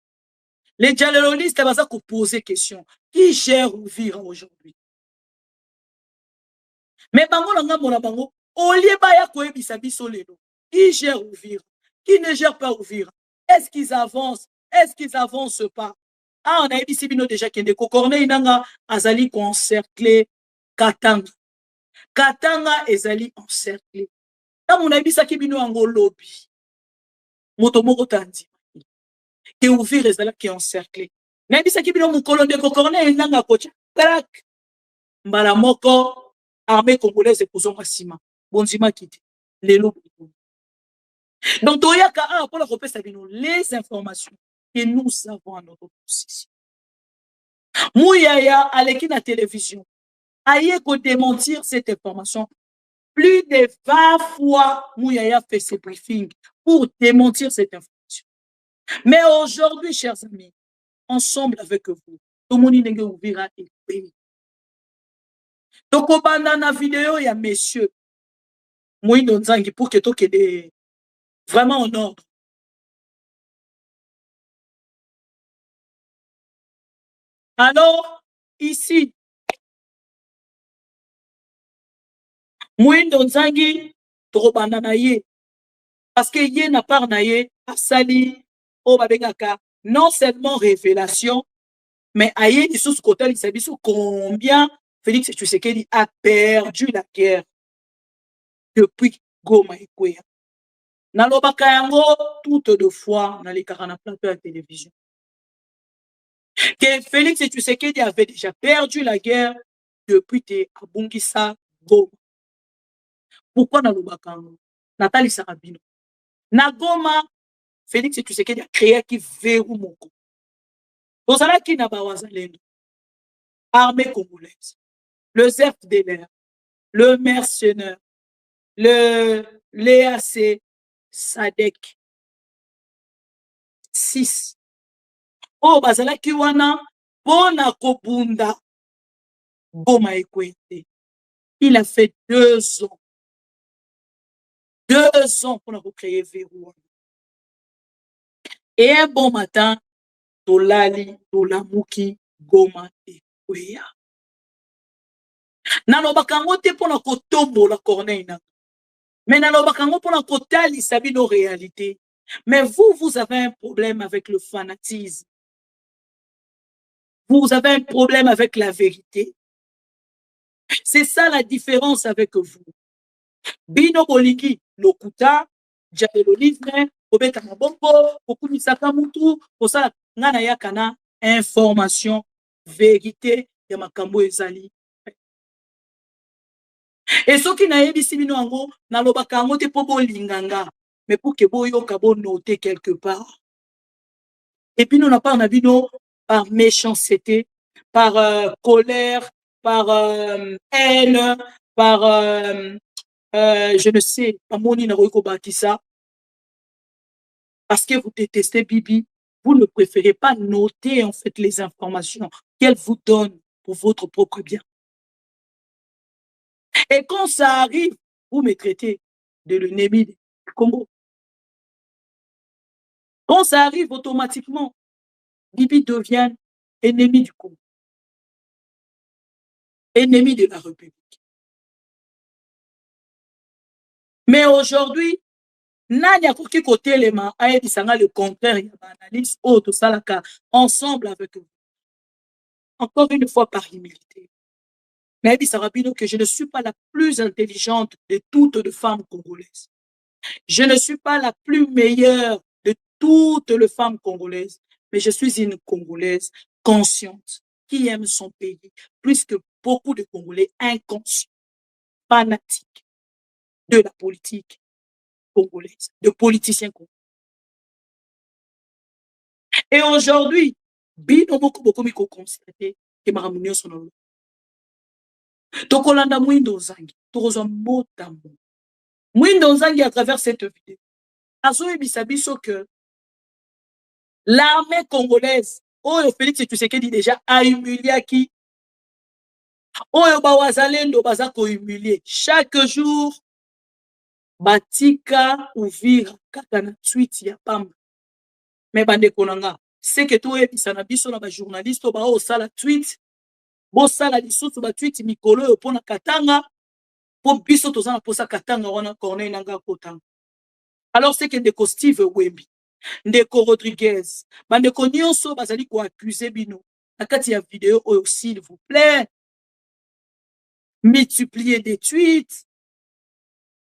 Les diallolistes vont poser question. Qui gère Uvira aujourd'hui? Mais bango nanga mona bango, au lieu baya koebisa biso lelo. Qui gère Uvira? Qui ne gère pas Uvira? Est-ce qu'ils avancent? Est-ce qu'ils avancent pas? Ah, on a dit Sibino déjà qui est Corneille Nangaa azali encerclé Katanga. Katanga ezali encerclé. Quand on a dit ça qui bino ango lobby. Motomoko tandi. Et Uvira ezali qui encerclé. Mais ça qui bino mukolo de Corneille Nangaa kocha. Crac. Mbala moko armée congolaise et Kouzonga Sima. bonzima kiti lelo. Donc toyaka a pour la repesa bino les informations que nous avons à notre possession. Mouyaya aleki na télévision aye ko démentir cette information. Plus de 20 fois Mouyaya fait ce briefing pour démentir cette information. Mais aujourd'hui, chers amis, ensemble avec vous, tout le monde n'est ouvert et pays. Donc, on a une vidéo, il y a messieurs, Moïno Nzangi, pour que tout est vraiment en ordre. Alors, ici, Moïno Nzangi, Torobana Naye, parce que yé n'a pas naye, Asali, Obabengaka, non seulement révélation, mais aïe, il sous côté, il s'est combien Félix Tshisekedi a perdu la guerre depuis Goma et Kwea. Nalobaka yango toutes deux fois dans les carans plateau à télévision. Que Félix Tshisekedi avait déjà perdu la guerre depuis te Abungisa Goma. Pourquoi nalobaka yango? Nathalie Sarabino. Na Goma, Félix Tshisekedi a créé qui verrou moko. Ozala ki na bawazalendo. Armée congolaise. Le FDLR, le mercenaire, l'EAC, SADC. 6. Oh, bazala kiwana, bona kobunda, Goma Ekwete. Il a fait 2 ans. 2 ans pour recréer Verrou. Et un bon matin, Tolali, Tolamuki, Goma Ekwea. Nalobakango te pona kotombo la corneille na. Mais nalobakango pona kotali sabi nos réalités. Mais vous avez un problème avec le fanatisme. Vous avez un problème avec la vérité. C'est ça la différence avec vous. Bino Boliki, Lokuta, Djabelo Livre, Obeta Mabombo, Okumisaka Mutu, pour ça, Nana Yakana, information, vérité, Yamakambo Ezali. Et ce qui n'a pas simino ango, na lobaka ango te pobo linganga, mais pour que boyo kabo noter quelque part. Et puis nous n'a pas nabino par méchanceté, par colère, par haine, par je ne sais pas moni na roiko bakisa. Parce que vous détestez Bibi, vous ne préférez pas noter en fait les informations qu'elle vous donne pour votre propre bien. Et quand ça arrive, vous me traitez de l'ennemi du Congo. Quand ça arrive, automatiquement, Bibi devient ennemi du Congo. Ennemi de la République. Mais aujourd'hui, Nanya Koki côté les mains, le contraire, il y a une analyse autre, ensemble avec vous. Encore une fois par humilité. Mais il Sarabino que je ne suis pas la plus intelligente de toutes les femmes congolaises. Je ne suis pas la plus meilleure de toutes les femmes congolaises, mais je suis une Congolaise consciente qui aime son pays plus que beaucoup de Congolais inconscients, fanatiques de la politique congolaise, de politiciens congolais. Et aujourd'hui, Bino beaucoup miko constaté que Maramunio son Tokolanda Mwindo Nzangi, Torozo Motambo. Mwindo Nzangi à travers cette vidéo. Azoe bisabiso que l'armée congolaise, Oyo Félix Tshisekedi déjà a humilié qui? Oyo Bawazalendo bazako humilié. Chaque jour, Batika Ouvira Kakana tweet ya Pamba. Mais bande konanga, c'est que toi ebisana biso na ba journaliste ba o sala tweet. Bo sala lisusu ba tweet mikolo yo pona katanga. Po biso tozana posa katanga wana Corneille nanga kotanga. Alors c'est que ndeko Steve Wembi, ndeko Rodriguez, bandeko nyonso bazali ko accuser bino. Na kati ya vidéo oyo s'il vous plaît, multiplier des tweets.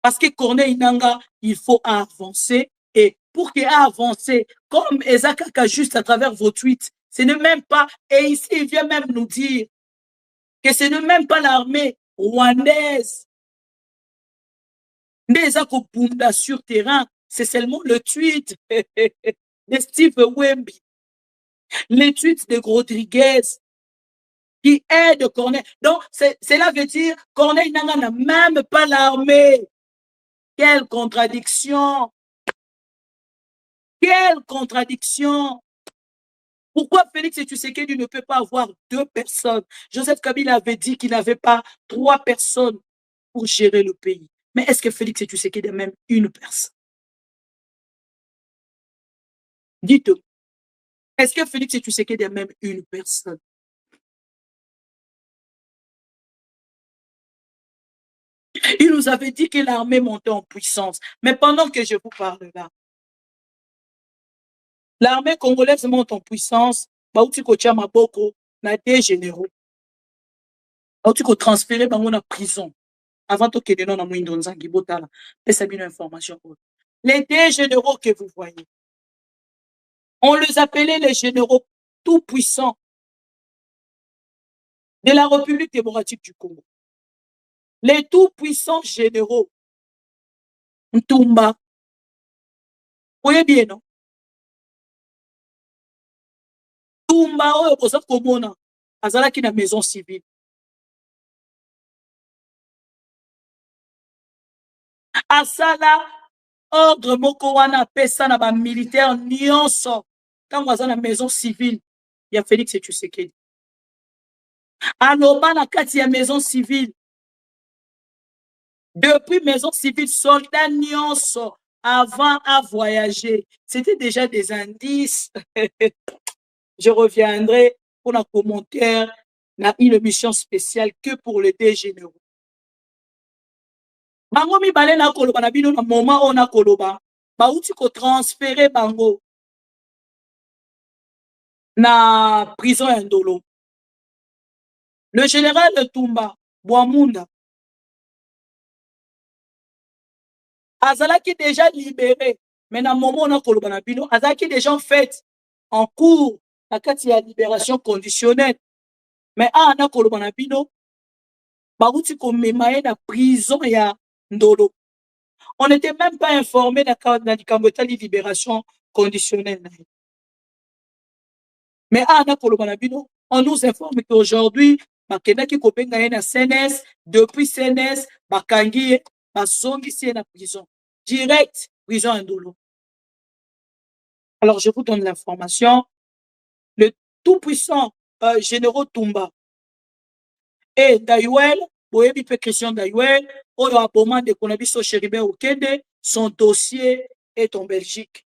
Parce que Corneille nanga, il faut avancer. Et pour qu'il avance, comme Ezakaka juste à travers vos tweets, ce n'est même pas, et ici il vient même nous dire que ce n'est même pas l'armée rwandaise Ndeza Kopunda sur terrain, c'est seulement le tweet de Steve Wemby, les tweets de Rodriguez qui aident Corneille. Donc, cela veut dire Corneille n'a même pas l'armée. Quelle contradiction! Quelle contradiction! Pourquoi Félix Tshisekedi ne peut pas avoir 2 personnes? Joseph Kabila avait dit qu'il n'avait pas 3 personnes pour gérer le pays. Mais est-ce que Félix Tshisekedi a même une personne? Dites-moi, est-ce que Félix Tshisekedi a même une personne? Il nous avait dit que l'armée montait en puissance. Mais pendant que je vous parle là, l'armée congolaise monte en puissance. Bauti ko tia maboko na des généraux. Bauti ko transférer bango na prison. Avant que de non na mwindo nzangi botala. Pesa bino information. Les deux généraux que vous voyez, on les appelait les généraux tout puissants de la République démocratique du Congo. Les tout puissants généraux. Ntumba. Vous voyez bien, non? Ntumba, oyo kosa komona. Azalaki na maison civile. Asala ordre moko wana pesa na ba militaire nyonso. Tango aza na maison civile, ya Félix Tshisekedi. Aloba na kati ya maison civile. Depuis maison civile, soldats nyonso avant à voyager. C'était déjà des indices. Je reviendrai pour un commentaire dans une émission spéciale que pour les deux généraux. Bango mi balé na koloba na bino na moment on a koloba. Ba uti ko transférer bango na prison ya Ndolo. Le général de Tumba, Boamunda, azalaki déjà libéré. Mais na moment on a koloba na bino, azalaki déjà en fait en cours na kati ya libération conditionnelle. Mais ana koloba na bino, ba uti ko memaye na prison ya Ndolo. On n'était même pas informé de la libération conditionnelle. Mais on nous informe qu'aujourd'hui, CNS, depuis CNS, Bakangi, Basongi, c'est la prison. Direct, prison Ndolo. Alors, je vous donne l'information. Le tout-puissant général Tumba et Dayuel, Boyebi Christian Dayuel, Oyo Aboma de Konabiso Chéribé Okende, son dossier est en Belgique.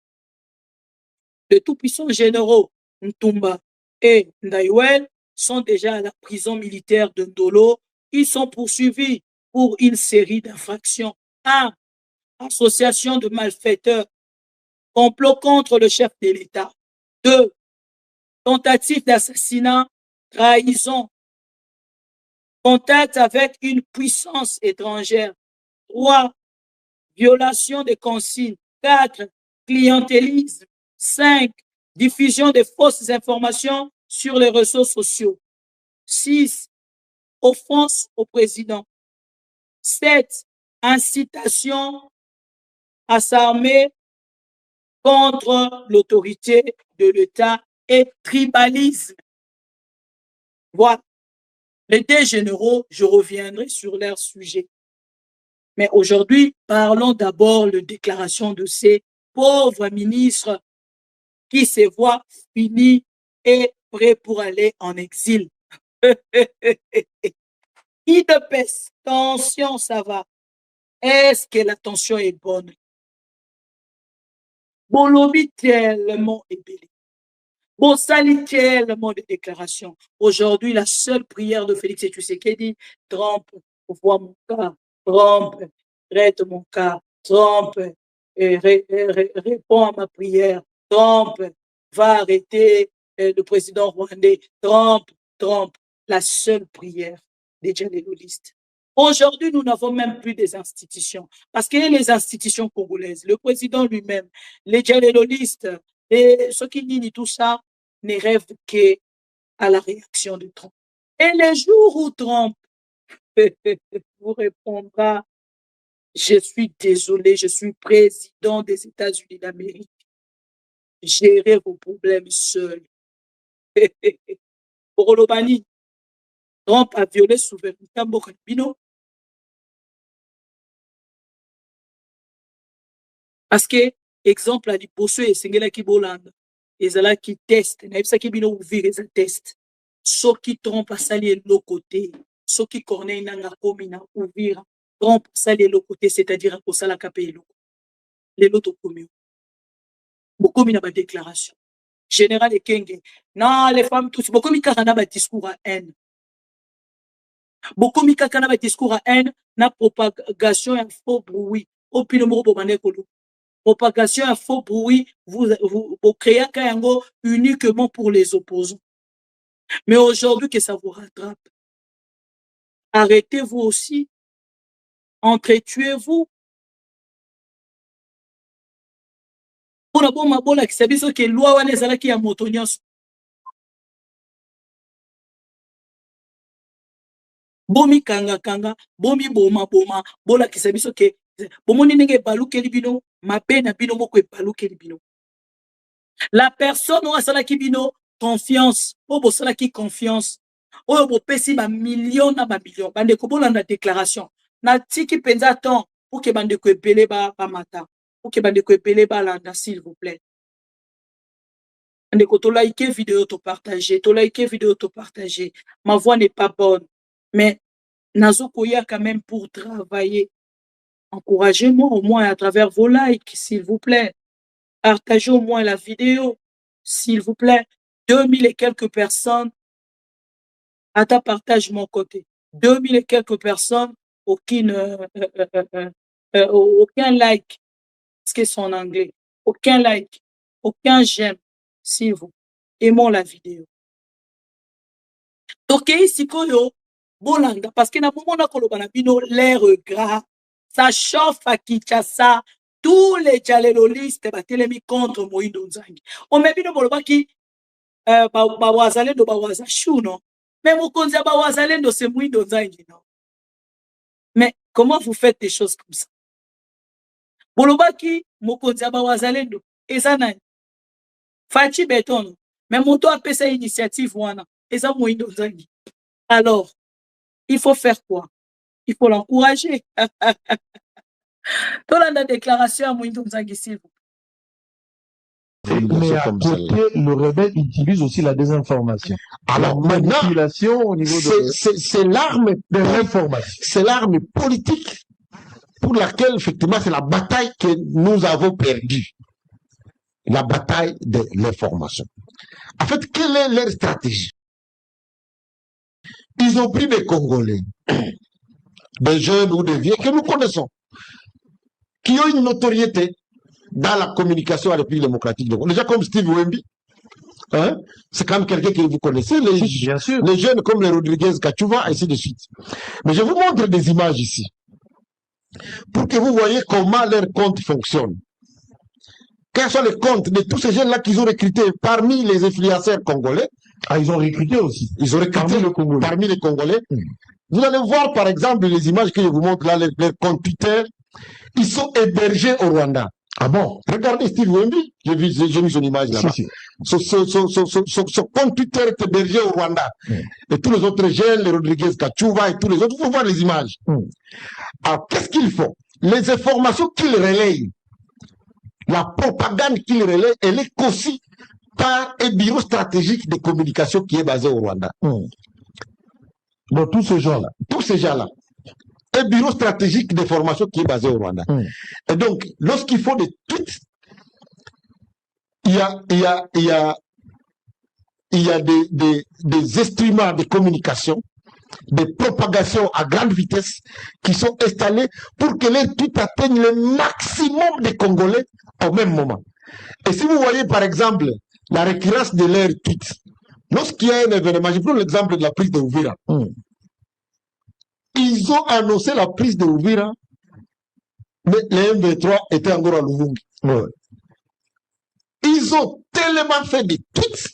Les tout-puissants généraux Ntumba et Ndayuel sont déjà à la prison militaire de Ndolo. Ils sont poursuivis pour une série d'infractions. 1. Association de malfaiteurs. Complot contre le chef de l'État. 2. Tentative d'assassinat, trahison. Contact avec une puissance étrangère. 3. Violation des consignes. 4. Clientélisme. 5. Diffusion de fausses informations sur les réseaux sociaux. 6. Offense au président. 7. Incitation à s'armer contre l'autorité de l'État et tribalisme. Voilà. Les deux généraux, je reviendrai sur leur sujet. Mais aujourd'hui, parlons d'abord de déclaration de ces pauvres ministres qui se voient finis et prêts pour aller en exil. IDPS, tension, ça va. Est-ce que la tension est bonne? Bolobi tellement ébélé. Bossali tellement de déclarations. Aujourd'hui, la seule prière de Félix Tshisekedi, Trump, vois mon cas, Trump, traite mon cas, Trump, répond à ma prière, Trump va arrêter le président rwandais, Trump, la seule prière des djihadistes. Aujourd'hui, nous n'avons même plus des institutions. Parce que les institutions congolaises, le président lui-même, les djihadistes, et ceux qui nient tout ça, ne rêvent qu'à la réaction de Trump. Et les jours où Trump vous répondra, Je suis désolé, je suis président des États-Unis d'Amérique. Gérez vos problèmes seuls. Pour Olobani, Trump a violé souveraineté Mbokabino. Parce que, exemple, à l'hyposo et Sengela qui bolanda, et là qui teste, n'a pas qui bino ouvrir les tests. Ceux qui trompent à salir l'autre côté, ceux qui cornent n'a comina ouvrir, trompent à salir l'autre côté, c'est-à-dire à cause de la KPI. Les lots communs. Beaucoup mina ba déclaration. Général et Kenge. Non, les femmes tous. Beaucoup mi kakana ba discours à haine. Beaucoup mi kakana ba discours à haine, na propagation et faux bruit. Au pire mot bomane kolo. Propagation à faux bruit, vous créez un Kayango uniquement pour les opposants. Mais aujourd'hui que ça vous rattrape, arrêtez-vous aussi, entretuez-vous. Pour la bonne mabola qui s'habille que loi wane zala qui a motonios. Bomi kanga kanga, bomi boma boma, bola qui s'habille que bomoni nenge balu kelibino, ma peine bino moko balu kelibino. La personne aura sala qui bino confiance, obo sala qui confiance. Obo pesi ba million na ba million, bande ko bolanda déclaration. Na tiki penza temps pour que bande ko epele ba mata. Pour que bande ko epele ba landa s'il vous plaît. Bande ko to like vidéo to partager, to like vidéo to partager. Ma voix n'est pas bonne, mais nazo koya quand même pour travailler. Encouragez-moi au moins à travers vos likes, s'il vous plaît. Partagez au moins la vidéo, s'il vous plaît. 2000 et quelques personnes. Attends, partage mon côté. 2000 et quelques personnes, aucun like. Ce que c'est en anglais. Aucun like. Aucun j'aime. S'il vous plaît. Aimons la vidéo. Donc, ici, bolanda, parce que na momona kolobana bino l'air gras. Ça chauffe à Kinshasa. Tous les dialelolistes batelemi contre Moïdo Nzangi. On met bien le qui bawazalendo bawazashu non. Mais mokonzi bawazalendo c'est Moïdo Nzangi non. Mais comment vous faites des choses comme ça? Bolobaki mokonzi bawazalendo ezana Fachi Beton. Mais moto a fait sa initiative wana eza Moïdo Nzangi. Alors, il faut faire quoi? Il faut l'encourager. Dans la déclaration à Moïdo Nzangi, s'il vous plaît. Mais à côté, le rebelle utilise aussi la désinformation. Alors la maintenant, manipulation au niveau c'est l'arme de l'information. C'est l'arme politique pour laquelle, effectivement, c'est la bataille que nous avons perdue. La bataille de l'information. En fait, quelle est leur stratégie? Ils ont pris des Congolais, des jeunes ou des vieux que nous connaissons, qui ont une notoriété dans la communication à la République démocratique. Déjà comme Steve Wemby, hein, c'est quand même quelqu'un que vous connaissez, bien sûr. Les jeunes comme les Rodriguez Kachouva, et ainsi de suite. Mais je vous montre des images ici, pour que vous voyez comment leur compte fonctionne. Quels sont les comptes de tous ces jeunes-là qu'ils ont recrutés parmi les influenceurs congolais? Ah, ils ont recruté aussi. Ils ont recruté parmi les Congolais. Vous allez voir, par exemple, les images que je vous montre là, les comptes Twitter. Ils sont hébergés au Rwanda. Ah bon? Regardez Steve Wemby. J'ai vu son image là-bas. Si, si. Son compte Twitter est hébergé au Rwanda. Et tous les autres jeunes, les Rodriguez Kachouva et tous les autres, il faut voir les images. Alors, qu'est-ce qu'ils font? Les informations qu'ils relayent, la propagande qu'ils relayent, elle est conçue par un bureau stratégique de communication qui est basé au Rwanda. Donc, tous ces gens-là. Tous ces gens-là. Un bureau stratégique de formation qui est basé au Rwanda. Et donc, lorsqu'il faut des tweets, il y a des instruments de communication, des propagations à grande vitesse qui sont installés pour que les tweets atteignent le maximum de Congolais au même moment. Et si vous voyez par exemple la récurrence de leurs tweets, lorsqu'il y a un événement, je prends l'exemple de la prise de Uvira. Ils ont annoncé la prise de Uvira, mais les M23 étaient encore à Luvungi. Ils ont tellement fait des tweets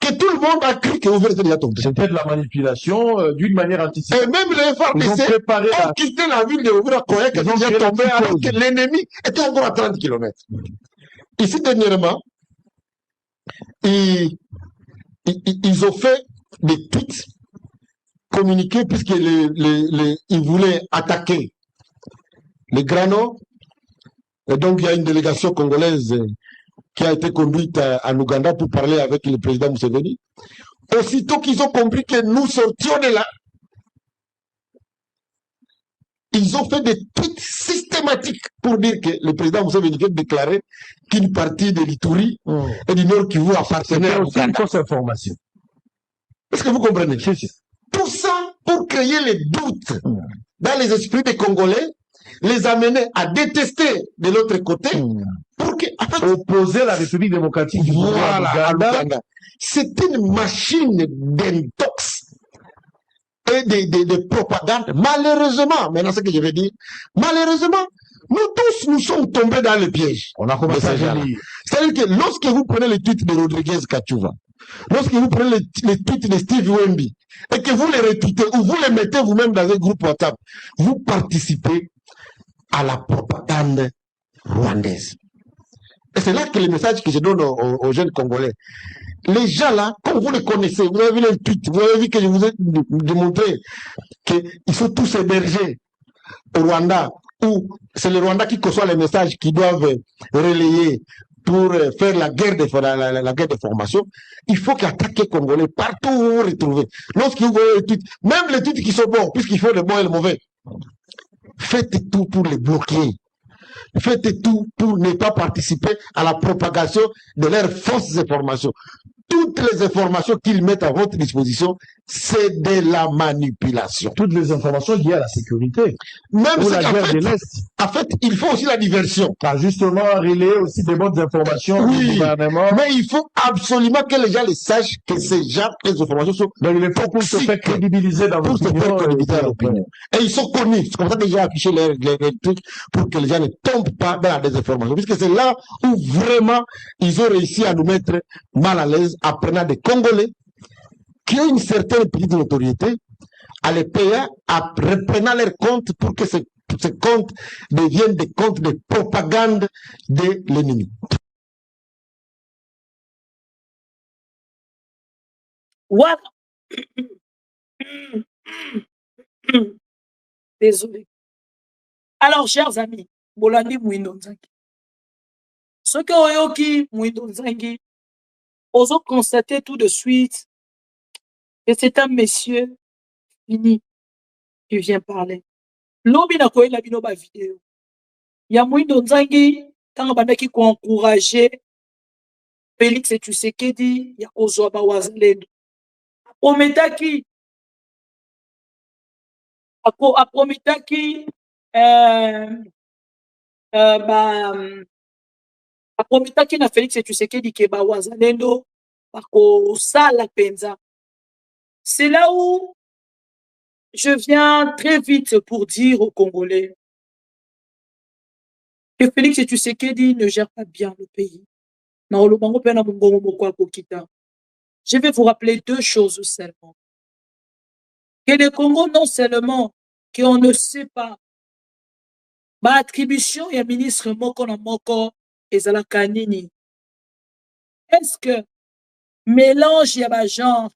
que tout le monde a cru que Ouvert était déjà tombé. C'était de la manipulation d'une manière anticipée. Et même les FARDC ont quitté la ville de Ouvert croyaient qu'elle était déjà tombée alors que l'ennemi était encore à 30 km. Ici, dernièrement, ils ont fait des tweets communiqués puisqu'ils voulaient attaquer les Grano. Et donc, il y a une délégation congolaise qui a été conduite en Ouganda pour parler avec le président Museveni. Aussitôt qu'ils ont compris que nous sortions de là, ils ont fait des tweets systématiques pour dire que le président Museveni a déclaré qu'une partie de l'Ituri et du Nord Kivu appartenait à aussi une fausse information. Est-ce que vous comprenez? Tout ça pour créer les doutes dans les esprits des Congolais, les amener à détester de l'autre côté, pour que, en fait, opposer la République démocratique du Ouganda. C'est une machine d'intox et de propagande. Malheureusement, maintenant ce que je vais dire, malheureusement, nous tous, nous sommes tombés dans le piège. On a commencé à lire. C'est-à-dire que lorsque vous prenez les tweets de Rodriguez Kachouva, lorsque vous prenez les tweets de Steve Wemby, et que vous les retweetez, ou vous les mettez vous-même dans un groupe WhatsApp, vous participez à la propagande rwandaise. Et c'est là que le message que je donne aux jeunes Congolais, les gens là, comme vous les connaissez, vous avez vu les tweets, vous avez vu que je vous ai démontré qu'ils sont tous hébergés au Rwanda, où c'est le Rwanda qui conçoit les messages qu'ils doivent relayer pour faire la guerre de formation. Il faut qu'attaquer les Congolais partout où vous vous retrouvez. Lorsque vous voyez les tweets, même les tweets qui sont bons, puisqu'il faut le bon et le mauvais, faites tout pour les bloquer. Faites tout pour ne pas participer à la propagation de leurs fausses informations. Toutes les informations qu'ils mettent à votre disposition, c'est de la manipulation. Toutes les informations liées à la sécurité. Même la guerre de l'Est. En fait, il faut aussi la diversion. Justement, relayer aussi des bonnes informations du gouvernement. Mais il faut absolument que les gens les sachent que ces gens, les informations sont. Donc, il faut pour se faire crédibiliser dans l'opinion. Et ils sont connus. C'est comme ça que j'ai affiché les trucs pour que les gens ne tombent pas dans la désinformation. Puisque c'est là où vraiment ils ont réussi à nous mettre mal à l'aise, apprenant des Congolais qui ont une certaine petite notoriété, à les payer, à reprenant leurs comptes pour que ces comptes deviennent des comptes de propagande de l'ennemi. Voilà. Désolé. Alors, chers amis, Bolandi Mouindo Nzangi. Ce que Oyoki Mouindo Nzangi, osons constater tout de suite que c'est un monsieur fini qui vient parler. Lobi na koyela bino ba vidéo. Ya Mouindo Nzangi, tant bandaki ko encourager Félix Tshisekedi ya kozwa ba wazalendo. Aprometaki aprometaki na Félix Tshisekedi ke ba wazalendo bako sala penza. C'est là où je viens très vite pour dire aux Congolais que Félix Tshisekedi ne gère pas bien le pays. Je vais vous rappeler deux choses seulement. Que le Congo, non seulement qu'on ne sait pas, ma attribution et ministre Moko na Moko et Zalakanini. Est-ce que mélange ya ba genre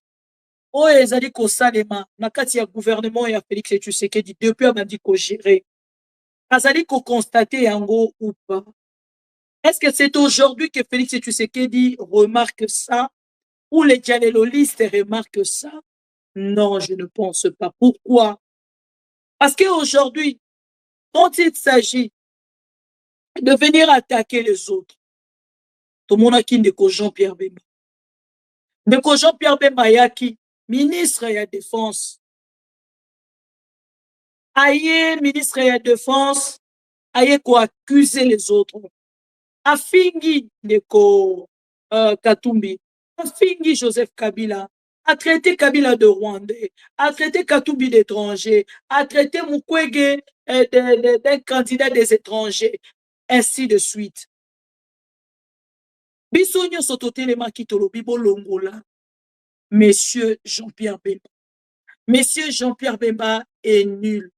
o ezali ko salema na kati ya gouvernement ya Félix Tshisekedi depuis abandi ko gérer azali ko constater yango ou pas? Est-ce que c'est aujourd'hui que Félix Tshisekedi remarque ça ou les dialololistes remarquent ça? Non, je ne pense pas. Pourquoi? Parce qu'aujourd'hui, quand il s'agit de venir attaquer les autres, tout le monde a qui ndeko Jean-Pierre Bemba. Ndeko Jean-Pierre Bemba yaki, ministre de la Défense. Aïe, ministre de la Défense, aïe quoi accuser les autres. Afingi ndeko Katumbi, afingi Joseph Kabila, a traité Kabila de Rwandais, a traité Katumbi d'étranger, a traité Mukwege d'un candidat des étrangers, ainsi de suite. Bisonyo sototelema kitolo bibo longola. Monsieur Jean-Pierre Bemba. Monsieur Jean-Pierre Bemba est nul.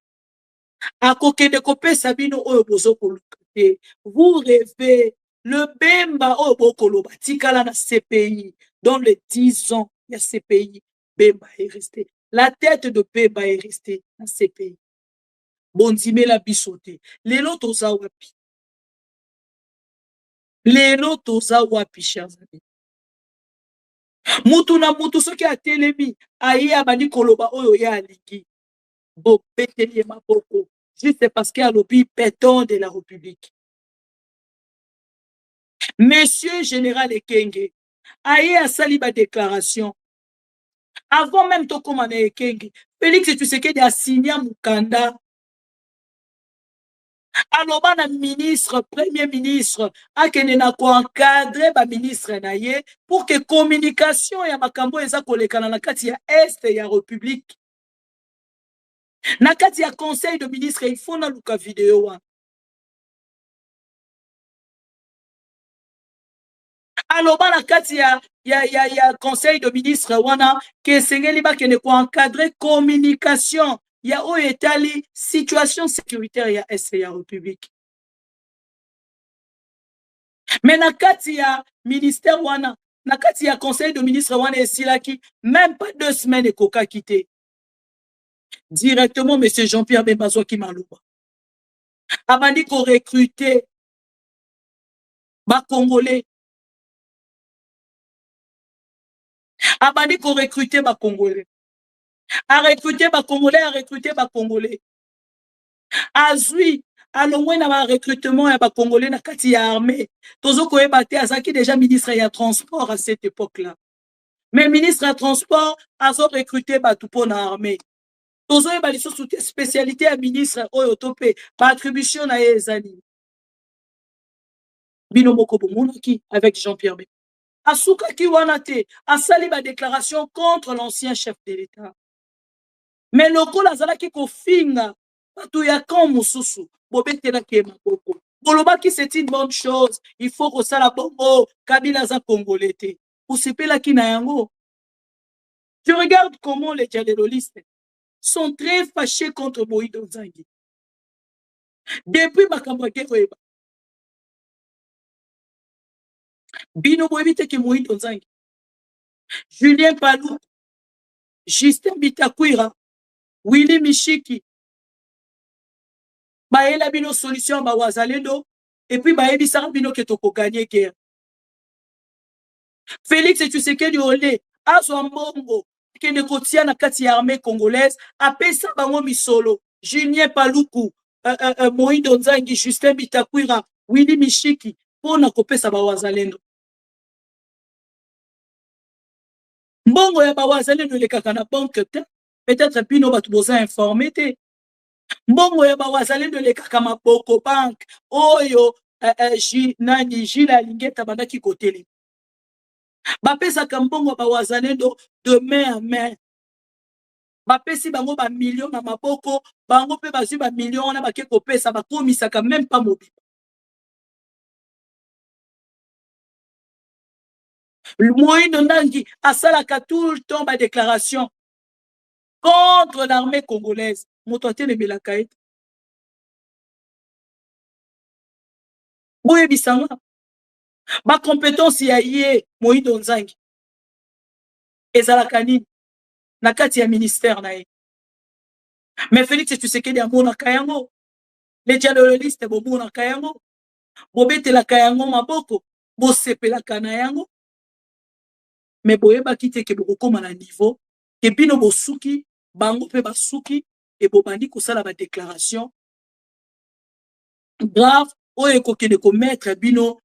À côté de Kopé Sabino Oyobozo Kolukate, vous rêvez le Bemba Obokolo Batikala na CPI. Dans les 10 ans, il y a CPI. Bemba est resté. La tête de Bemba est restée dans CPI. Bondime la bisoté. Lelo toza wapi. Lelo toza wapi, chers amis. Mutu na mutu soki a telemi. Aïe abandi koloba oyo ya aliki. Bo beteli maboko. Juste parce qu'il y a l'obi péton de la République. Monsieur Général Ekenge, aïe a sali ba déclaration. Avant même to komana Ekenge, Félix Tshisekedi a signé Mukanda. Aloba na ministre, premier ministre, akene na ko encadrer ba ministre na ye pour que communication ya makambo eza kolekana na kati ya est ya République. Na kati ya conseil de ministre, il faut na luka vidéo wa. Aloba na kati ya conseil de ministre wana ke sengeli ba kene ko encadrer communication ya o etali situation sécuritaire ya est ya République. Mais na kati ya ministère wana, na kati ya conseil de ministre wana esilaki, même pas 2 semaines ekoka quitté. Directement, monsieur Jean-Pierre Bemba qui malouba. Abandi ko recruter ba Congolais. Abandi ko recruter ba Congolais. A recruter ba Congolais, a recruter ba Congolais. Azui, alongwe na ba recrutement ya ba Congolais na kati ya armée. Tozo ko ebate azaki déjà ministre ya transport à cette époque-là. Mais ministre ya transport azo recruter ba tupo na armée. Tozo eba lisusu spécialité ya ministre oyo topé ba attribution na ezani. Bino moko bomonaki avec Jean-Pierre Bemba. Asuka ki wana te, asali ba déclaration contre l'ancien chef de l'État. Mais lokola azalaki kofinga batu ya kan mususu, bobetelaki maboko. Bolobaki c'est une bonne chose, il faut que ça la bongo, Kabila za Congolais te. Usepelaki na yango. Je regarde comment les dialoguistes sont très fâchés contre Moïse Nzangi. Depuis makambo keba. Bino boebite ki Moïse Nzangi. Julien Palou, Justin Bitakwira, Willy Mishiki, baela bino solution ba wazalendo, et puis baebi sara bino ke toko gagner guerre. Félix Tshisekedi olé, azo mbongo, ke ne kotia na kati ya armée congolaise, apesa bango misolo, Julien Paluku, Moïse Nzangi, Justin Bitakwira, Willy Mishiki, pona kopesa ba wazalendo. Mbongo ya ba wazalendo lekaka na banque te, peut-être bino batu boza informé te. Mbongo ya ba wazalendo lekaka maboko bank, oyo nani Jila Lingeta bandaki kotele. Bapesa kambongo ba wazalendo de main à main. Bapesi bango ba millions na maboko, bango pe bazui ba millions na bake kopesa ba komisaka même pas mobile. Le moyen de Nangi a salaka tout le temps ba déclaration contre l'armée congolaise. Motote le Melakaï. Boye bisanga. Ba compétence ya yé Moïse Nzangi. Ezalaka nini na kati ya ministère na ye. Mais Félix Tshisekedi amona kayango. Les dialoguistes bomona kayango. Bobetela kayango maboko. Bosepela kana yango. Mais boyeba kite ke bokoma na niveau ke bino bosuki bango pe basuki et bobandi kosala ba déclaration grave oyo kokende ko mettre bino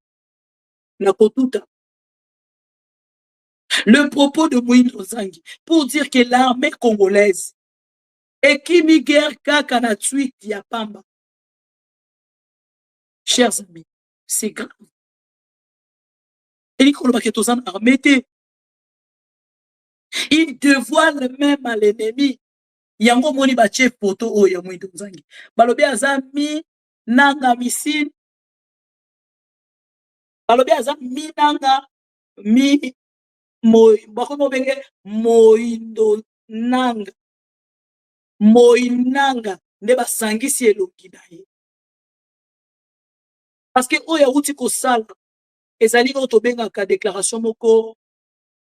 na kotuta. Le propos de Moïse Nzangi pour dire que l'armée congolaise et kimi guerre kaka na tweet ya pamba. Chers amis, c'est grave. Et il dévoile même à l'ennemi. Yango moni ba chef photo o ya Moïse Nzangi. Balobi azami nanga missile. Balobi azami nanga mi moindo nanga moinanga nde basangisi elongi na ye parce que oyo awuti kosala ezali oyo tobengaka déclaration moko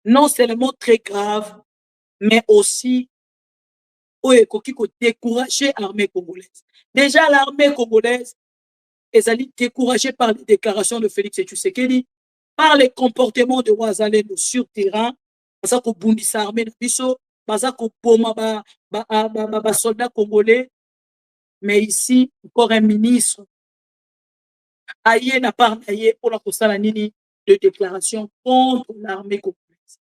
non seulement très grave mais aussi oyo ekoki kodécourager armée congolaise. Déjà l'armée congolaise ezali découragée par les déclarations de Félix Tshisekedi, par les comportements de Ouazalendo sur terrain, baza kobundisa armée na biso, baza koboma ba soldats congolais, mais ici encore un ministre aye na part aye pour la kosala nini de déclaration contre l'armée congolaise.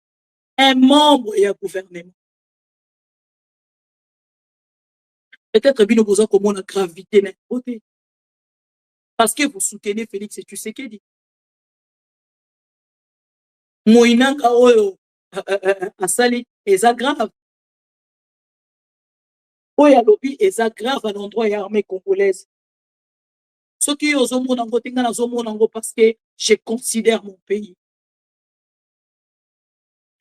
Un membre et un gouvernement. Peut-être bino boza comment la gravité na côté. Parce que vous soutenez Félix Tshisekedi. Moinanga oyo asali eza grave. Oyo lobby eza grave à l'endroit de l'armée congolaise. Ce qui est parce que je considère mon pays.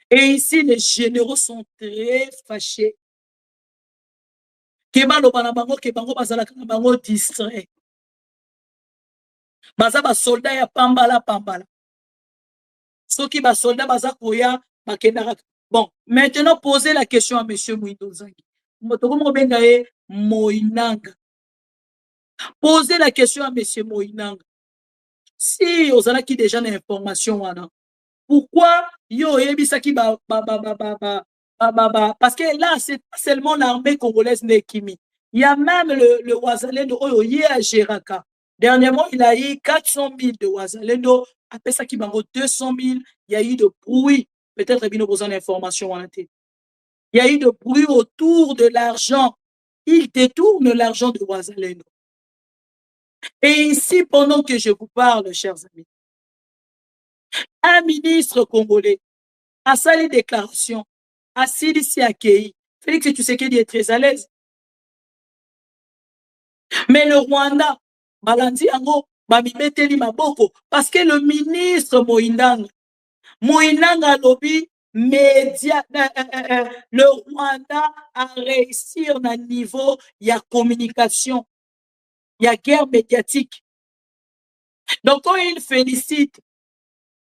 Et ici, les généraux sont très fâchés. Kebalo banabango kebango bazalaka na bango distrait. Baza ba soldat ya pambala. Soki ba soldat baza koya bakendaka. Bon, maintenant posez la question à monsieur Mwindo Nzangi. Motoko benga e Moinanga. Posez la question à monsieur Moinanga. Si ozala qui déjà l'information wana. Pourquoi yo yebisaki parce que là c'est pas seulement l'armée congolaise Nekimi. Il y a même le Ouazalendo oyo yé à Géraka. Dernièrement, il a eu 400 000 de Ouazalendo. Après ça, qui m'a 200 000. Il y a eu de bruit. Peut-être qu'il y a besoin d'informations. Il y a eu de bruit autour de l'argent. Il détourne l'argent de Ouazalendo. Et ici, pendant que je vous parle, chers amis, un ministre congolais a sali déclaration, a Silisi Akei. Félix Tshisekedi est très à l'aise. Mais le Rwanda, Balandi Ango, Bamimeteli Maboko, parce que le ministre Moinanga lobby, média, le Rwanda a réussi à un niveau, il y a communication, il y a guerre médiatique. Donc, quand ils félicitent,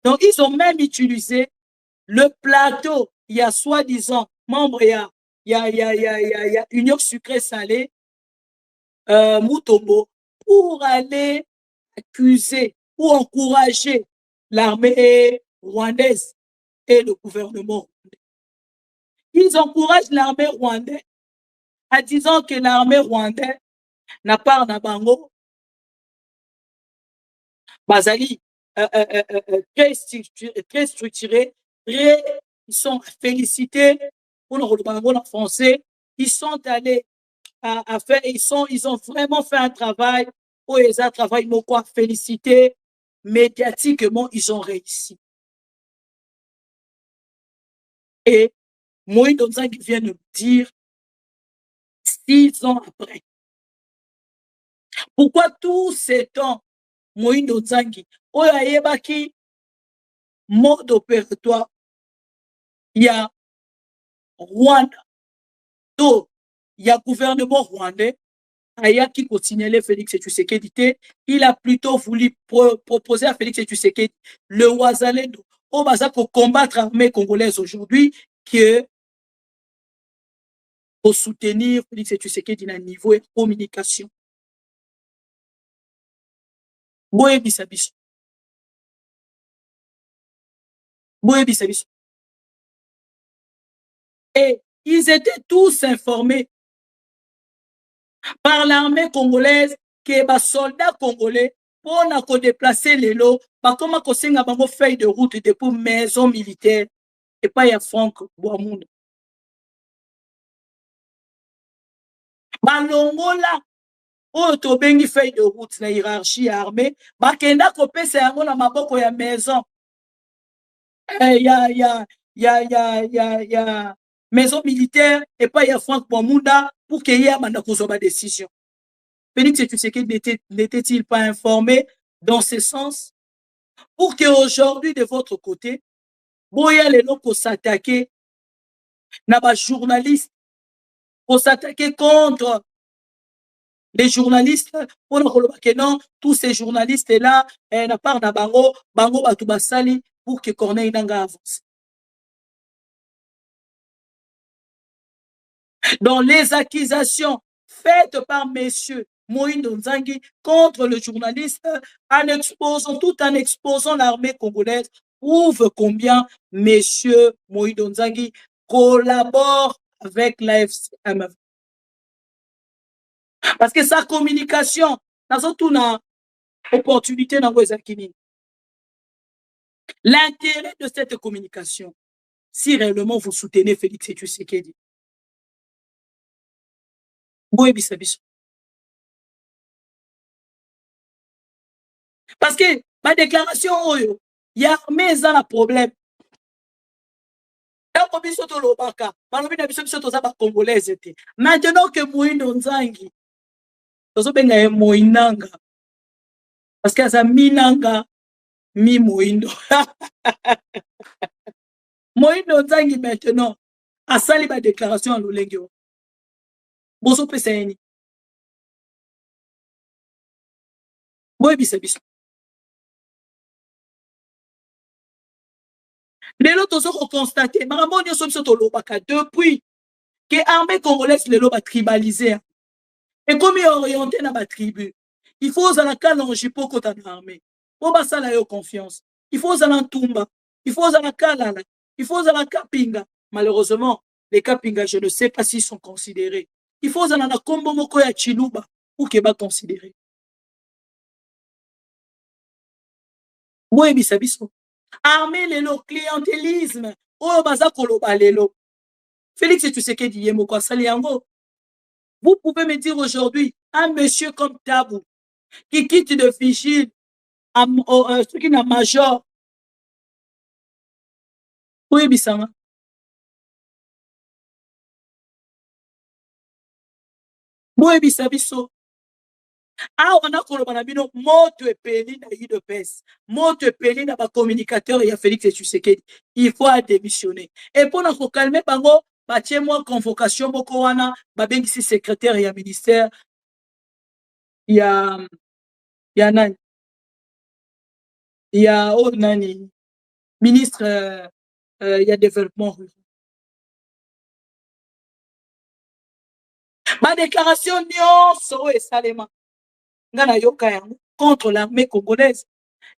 donc ils ont même utilisé le plateau, il y a soi-disant membre, il y a Union sucrée salée, Mutombo, pour aller accuser ou encourager l'armée rwandaise et le gouvernement rwandais. Ils encouragent l'armée rwandaise en disant que l'armée rwandaise n'a pas un bango, Bazali, très structuré, ils sont félicités pour le bango en français. Ils sont allés à faire, ils ont vraiment fait un travail où ils ont travaillé, quoi, félicité, médiatiquement, ils ont réussi. Et Moïse Nzangi vient nous dire 6 ans après. Pourquoi tous ces temps, Moïse Nzangi, Oyayebaki, mode opératoire, il y a Rwanda, il y a gouvernement rwandais, qui continuait Félix Tshisekedi, il a plutôt voulu proposer à Félix Tshisekedi le Ouazalendo, au basa pour combattre l'armée congolaise aujourd'hui, que pour soutenir Félix Tshisekedi à un niveau de communication. Et ils étaient tous informés par l'armée congolaise que les soldats congolais pour déplacer les lots, comment kosenga bango feuille de route depuis maison militaire et pas ya Franck Boamunda. Balongola oyo tobengi feuille de route na hiérarchie armée, bakenda kopesa yango na maboko ya maison. Ya maison militaire et pas ya Franck Boamunda pour qu'il y ait une décision. Félix Tshisekedi n'était-il pas informé dans ce sens pour qu'aujourd'hui, de votre côté, boya lelo ko s'attaquer na ba journaliste, ko s'attaquer contre les journalistes pour que non, tous ces journalistes là na part na bango batu basali pour que Corneille Nangaa avance. Dans les accusations faites par messieurs Moïndo Nzangi contre le journaliste tout en exposant l'armée congolaise prouve combien messieurs Moïndo Nzangi collabore avec l'AFC/M23. Parce que sa communication, dans toute une opportunité dans vos acquis. L'intérêt de cette communication, si réellement vous soutenez Félix Tshisekedi, parce que ma déclaration, il y a un problème. Maintenant que Moïndo Nzangi, Moïnanga, parce que ça Minanga, mi Moïndo. Moïndo Nzangi maintenant, a sali ma déclaration à l'Olengio. Boso Peseni. Boy bisabiso. Les lots ont constaté, depuis que l'armée congolaise les lots a tribalisé. Et comme il est orienté dans la tribu, il faut à la calonge pour côté de l'armée. Pour ça la confiance. Il faut à la tumba. Il faut à la kalala. Il faut à la kapinga. Malheureusement, les kapinga, je ne sais pas s'ils sont considérés. Il faut à la kombo moko ya chiluba pour qu'ils soient considérés. Oui, bisabiso. Armée lelo clientélisme. Oh, baza koloba lelo. Félix Tshisekedi yemoko asali yango. Vous pouvez me dire aujourd'hui, un monsieur comme Tabou, qui quitte de vigile à ce qui n'a major. Oui, Bissama. Oui, Bissabiso. Ah, on a koloba na bino, moto epeli na IDPS. Moto epeli na ba communicateur ya Félix Tshisekedi. Il faut démissionner. Et pour nous calmer, bango, batie moi convocation boko wana, babengisi secrétaire ya ministère. Ya nani? Ya oh nani? Ministre ya développement rural. Ma déclaration nyonso esalema ngana yoka yango contre l'armée congolaise.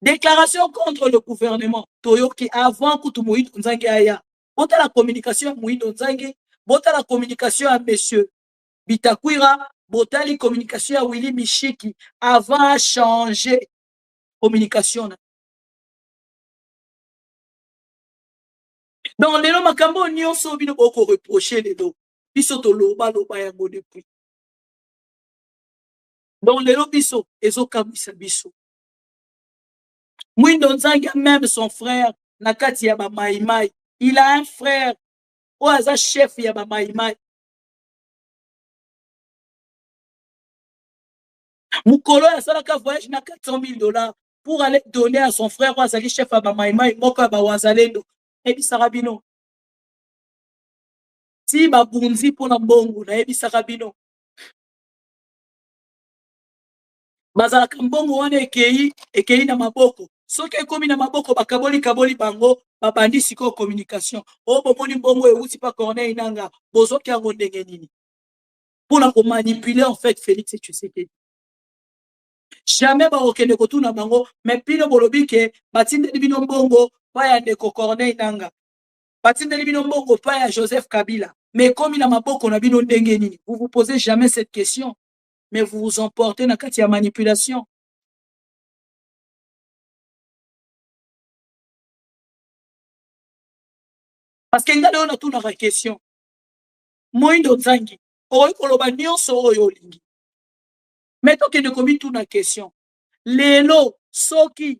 Déclaration contre le gouvernement. Toyoki avant que tout Moïdo Nzangi aya. Bota la communication à Moïdo Nzangi, bota la communication à monsieur Bitakwira, bota la communication à Willy Michiki avant changer communication. Donc les noms makambo nyonso bino boko reprocher les dos. Biso to loba yango depuis. Donc les noms biso ezo kamisa biso. Moïdo Nzangi même son frère Nakati ya ba Maïmaï. Il a un frère Oaza chef ya ba Maïmaï. Moukolo ya salaka voyage na $400,000 pour aller donner à son frère Oazali chef ya ba Maïmaï moko ya ba Wazalendo. Ebi sarabino. Si ba bunzi pour na mbongo na ebi sarabino. Bazalaka mbongo wana ekei na maboko. Soki ekomi na maboko bakaboli bango babandi siko communication. O bomoni mbongo euti pa Corneille Nangaa bozoki yango ndenge nini. Pour manipuler en fait Félix Tshisekedi. Jamais ba okende kotuna bango mais pino bolobi ke batindeli bino mbongo pa ya ndeko Corneille Nangaa. Batindeli bino mbongo pa ya Joseph Kabila. Mais comme il a maboko na bino ndenge nini. Vous vous posez jamais cette question. Mais vous vous emportez dans la manipulation. Parce que on a tout dans la question. Moïndo Nzangi, oi koloba nyonso oyo lingi. Mettons que ne commis tout dans la question. Lelo, soki,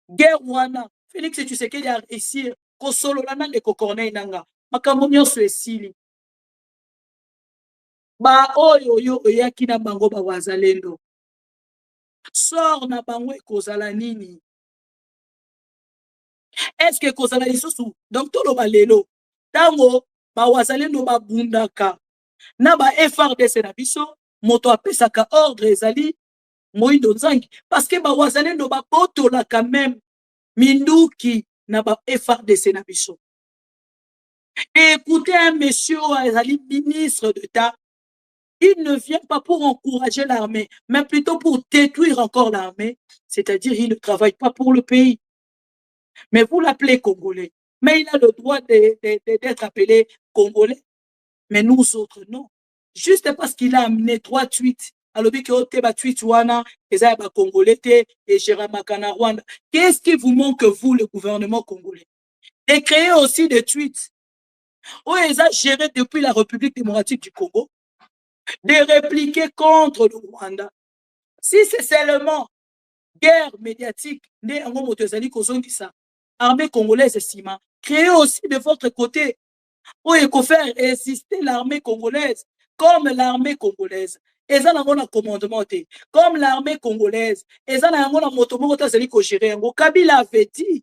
guerre wana, Félix Tshisekedi a réussi, kosolo lana de Corneille Nangaa. Makambo nyonso esili. Ba oyo oyaki na bango ba Wazalendo. Sort na bango ekozala nini. Est-ce que kozala lisusu donc toloba lelo tango bawazalendo babundaka na ba FRDC na biso moto apesaka ordre ezali Moïdo Nzangi parce que bawazalendo babotola quand même minduki na ba FRDC na biso. Et écoutez un monsieur ezali ministre d'État, il ne vient pas pour encourager l'armée, mais plutôt pour détruire encore l'armée, c'est-à-dire il ne travaille pas pour le pays. Mais vous l'appelez Congolais. Mais il a le droit d'être appelé Congolais. Mais nous autres, non. Juste parce qu'il a amené 3 tweets. Alors, tweet wana, Congolais et Gérard Makana Rwanda. Qu'est-ce qui vous manque, vous, le gouvernement congolais? De créer aussi des tweets. Où ils ont géré depuis la République démocratique du Congo, de répliquer contre le Rwanda. Si c'est seulement guerre médiatique, armée congolaise Sima, créez aussi de votre côté où il faut faire exister l'armée congolaise comme l'armée congolaise. Et ça n'a pas de commandement. Comme l'armée congolaise, et ça n'a pas de motomoko tazali ko gérer. Kabila avait dit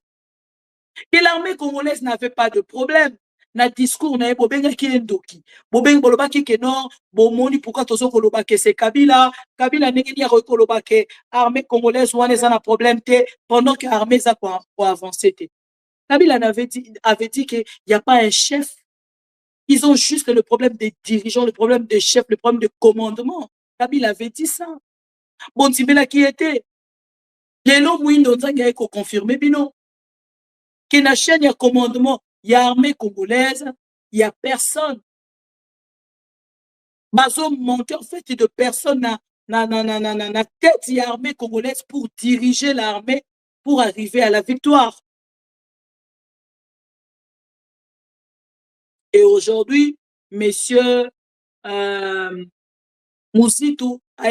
que l'armée congolaise n'avait pas de problème. Na discours na bobenga ki endoki bobenga bolobaki ke non bomoni pourquoi tozo koloba ke c'est Kabila nengeni ya koloba ke armée congolaise wana za na problème te pendant que armée za pour avancer te. Kabila avait dit que il y a pas un chef. Ils ont juste le problème des dirigeants, le problème des chefs, le problème de commandement. Kabila avait dit ça. Bon Tibela qui était Lelo Mouindo Nzangi a confirmé bino que na chaîne ya commandement il y a armée congolaise, il y a personne. Bazo manquer en fait de personne na tête, il y a armée congolaise pour diriger l'armée pour arriver à la victoire. Et aujourd'hui, messieurs Moussitou a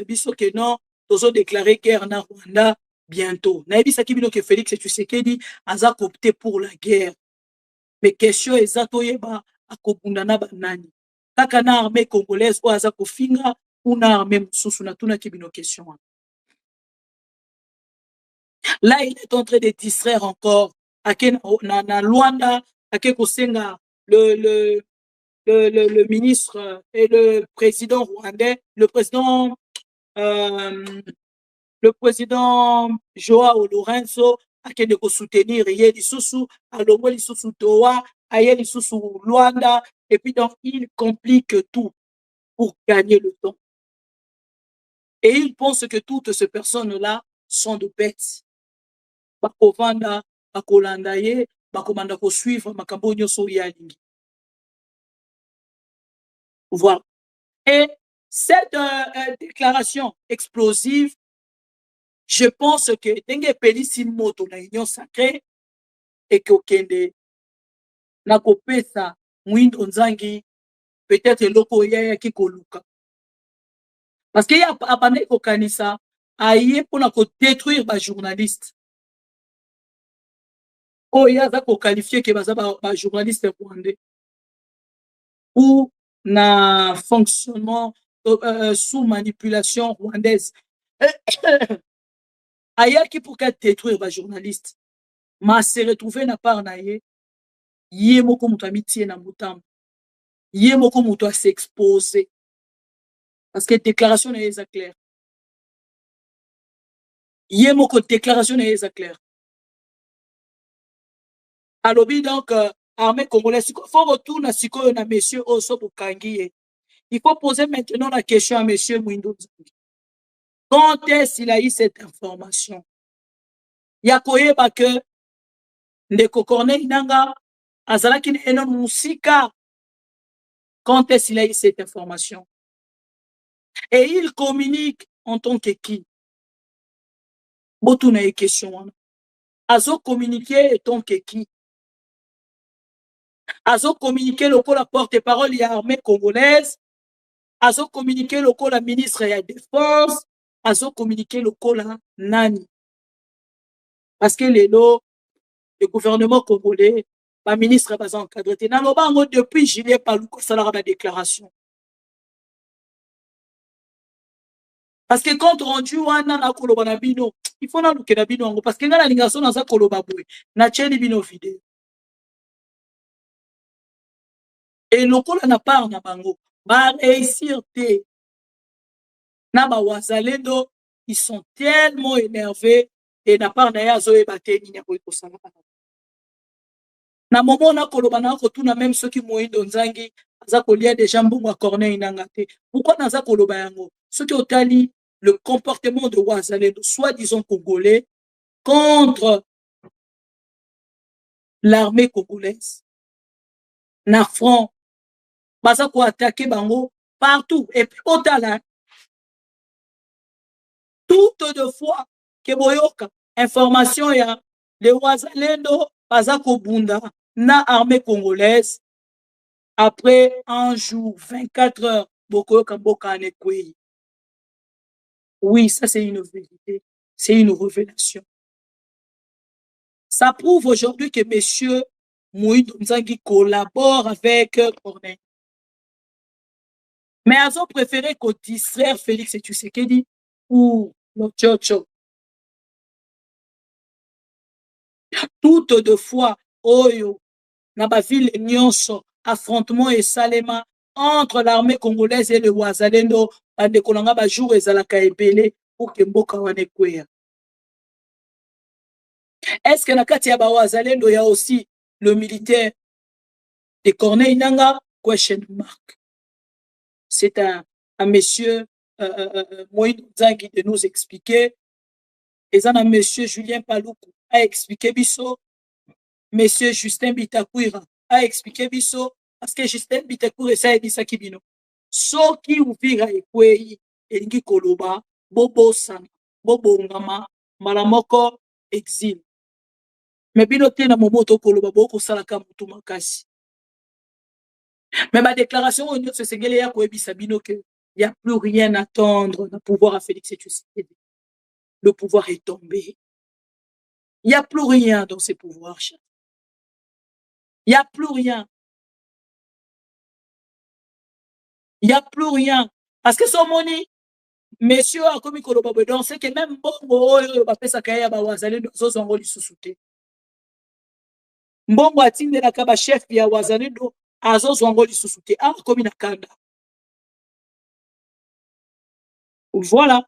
biso que non, tozo déclaré guerre na Rwanda bientôt. Na ebisa ki bino que Félix Tshisekedi aza opté pour la guerre. Mais question exacto yeba akobunda na banani. Kaka na armée congolaise ou aza kofinga ou na armée mususu na tuna ki bino question. Là il est en train de distraire encore na Luanda ake kosenga le ministre et le président rwandais, le président Joao Lourenço a de soutenir Yeli Soussou, Alongoli Soussou Toa, Ayeli Soussou Luanda, et puis donc il complique tout pour gagner le temps. Et il pense que toutes ces personnes-là sont de bêtes. Bakovanda, Bakolandaye, Bakomanda ko suivre Makambo Nyoso Yalingi. Voilà. Et cette déclaration explosive, je pense que Dengue Pelisi Moto na Union Sacrée et que Okende na kopesa Mwindo Nzangi peut-être loko yaya kikoluka. Parce qu'il y a abandé kokanisa aye pour na ko détruire ba journaliste. Oh ya za ko qualifier que ba journaliste rwandais. Ou na fonctionnement sous manipulation rwandaise. Ailleurs qui pour détruire les journalistes, mais se retrouver na part na ye moko muto amitié na mutam, ye moko muto a s'exposer parce que déclaration na est claire. Ye moko déclaration na est claire. Alobi donc armée congolaise, il faut retourner à sikoyo na monsieur Oso Bukangi. Il faut poser maintenant la question à monsieur Mwindo Nzangi. Quand est-ce qu'il a eu cette information? Yakoyeba que Ndeko Corneille Nanga azalaki enon musika. Quand est-ce qu'il a eu cette information? Et il communique en tant que qui? Botuna une question. Azo communiquer en tant que qui? Azo communiquer le la porte-parole de l'armée congolaise. Azo communiquer le la ministre de la Défense. Azo communiquer le la nani. Parce que le gouvernement congolais, le ministre a encadré. Depuis Julien Palouko, ça a la déclaration. Parce que quand rendu wana na koloba na bino, il faut na luke na bino ngo parce que ngala lingaso na za koloba boy. Na cheni bino vidéo. Et lokola na part na bango, ba réussir te. Na ba wazalendo, ils sont tellement énervés et na part na ya zo e bateni nya ko ikosala. Na moment na koloba na ko tuna même ceux qui moyindo nzangi aza kolia déjà mbongo a Corneille nanga te. Pourquoi na za koloba yango? Ceux qui otali le comportement de wazalendo, soi-disant congolais, contre l'armée congolaise. Na front, baza ko attaquer bango partout. Et puis otala, toutes de fois que boyoka information ya le wazalendo baza ko bunda na armée congolaise. Après un jour, 24 heures, bokoyoka mboka anekwei. Oui, ça c'est une vérité, c'est une révélation. Ça prouve aujourd'hui que M. Moïdo Nzangi collabore avec Corneille. Mais ils ont préféré qu'on distraire Félix Tshisekedi ou le Tchotcho. Toutes deux fois, Oyo, Nabaville, Nyonso, affrontement et Salema entre l'armée congolaise et le Wazalendo, de Kolanga Bajour et Zalaka Ebele pour que Mboka Wanekwea. Est-ce que Nakati Wazalendo, il y a aussi le militaire de Corneille Nanga? Question mark. C'est un monsieur Moïse Nzangi de nous expliquer. Et un monsieur Julien Paloukou a expliqué Bisso. Monsieur Justin Bitakwira a expliqué Bisso. Parce que Justin Bitakwira, ça a dit ça qui bino. So qui ouvira ekwei, elingi koloba, bobo sana, bobo ngama, malamoko, exil. Mais bino tena momoto koloba, boko salaka mutu makasi. Mais ma déclaration au niveau de ce ya koebisa bino que il n'y a plus rien à attendre dans le pouvoir à Félix Tshisekedi. Le pouvoir est tombé. Il n'y a plus rien dans ces pouvoirs. Il n'y a plus rien. Il n'y a plus rien. Parce que son moni, messieurs, a commis Koloba, donc c'est que même Bongo, Bapesakaya, Bawazale, nous avons dit sous-souté. Mbongo a tine la kaba chef ya Wazale, nous avons dit sous-souté. Ah, comme une kanda. Voilà.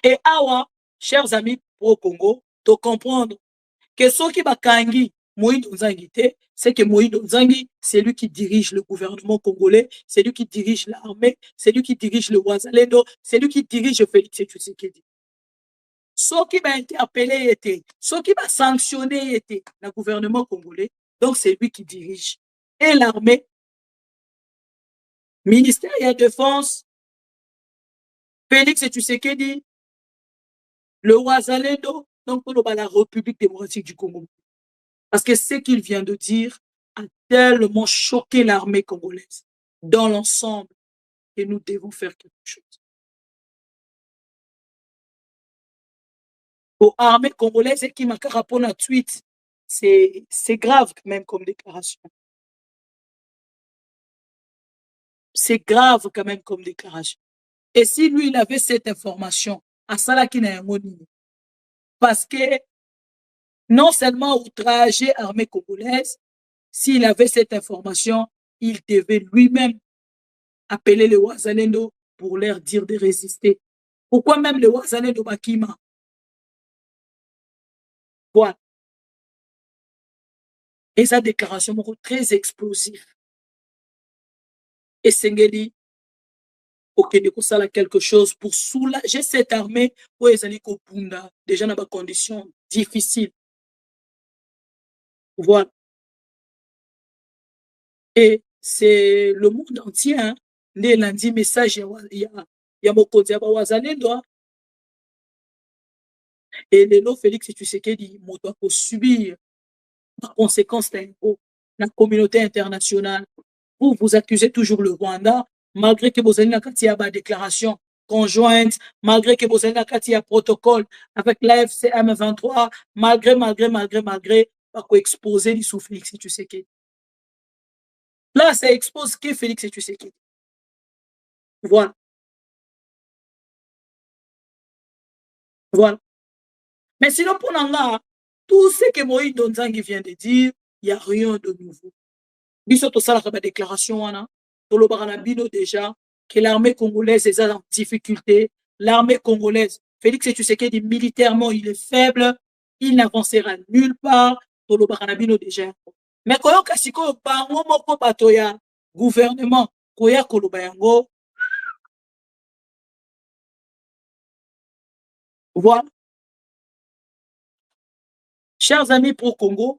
Et awa, chers amis pro-Congo, de comprendre que ceux qui bakangi Moïse Nzangi, c'est que Moïse Nzangi, c'est lui qui dirige le gouvernement congolais, c'est lui qui dirige l'armée, c'est lui qui dirige le Wazalendo, c'est lui qui dirige Félix Tshisekedi. Ceux qui va interpeller était, ceux qui va sanctionner était le gouvernement congolais, donc c'est lui qui dirige. Et l'armée, ministère de la Défense, Félix Tshisekedi, le Wazalendo, donc pour la République démocratique du Congo. Parce que ce qu'il vient de dire a tellement choqué l'armée congolaise dans l'ensemble que nous devons faire quelque chose. Pour l'armée congolaise qui m'a rappelé un tweet, c'est grave même comme déclaration. C'est grave quand même comme déclaration. Et si lui, il avait cette information, à ça qui n'a un parce que non seulement outrager l'armée congolaise, s'il avait cette information, il devait lui-même appeler les Wazalendo pour leur dire de résister. Pourquoi même les Wazalendo Bakima? Voilà. Et sa déclaration très explosive. Et Sengeli, ok, de ça quelque chose pour soulager cette armée où ils allaient Kopunda, déjà dans des conditions difficiles. Voilà. Et c'est le monde entier, hein, lundi message, il y a beaucoup de Wazalendo. Et le lot Félix Tshisekedi, il doit subir les conséquences de la communauté internationale. Vous accusez toujours le Rwanda, malgré que vous avez une déclaration conjointe, malgré que vous avez un protocole avec l'AFC M23, malgré, pour exposer les sous Félix Tshisekedi. Là, ça expose que Félix Tshisekedi. Voilà. Voilà. Mais sinon, pour Nanga, tout ce que Moïse Donzangi vient de dire, il n'y a rien de nouveau. Biso to sala ka déclaration wana, to lo bino déjà que l'armée congolaise est en difficulté. L'armée congolaise, Félix Tshisekedi militairement, il est faible, il n'avancera nulle part. To lo bino déjà. Mais koyo kasiko bango moko bato ya gouvernement koya koloba yango. Voilà. Chers amis pro Congo,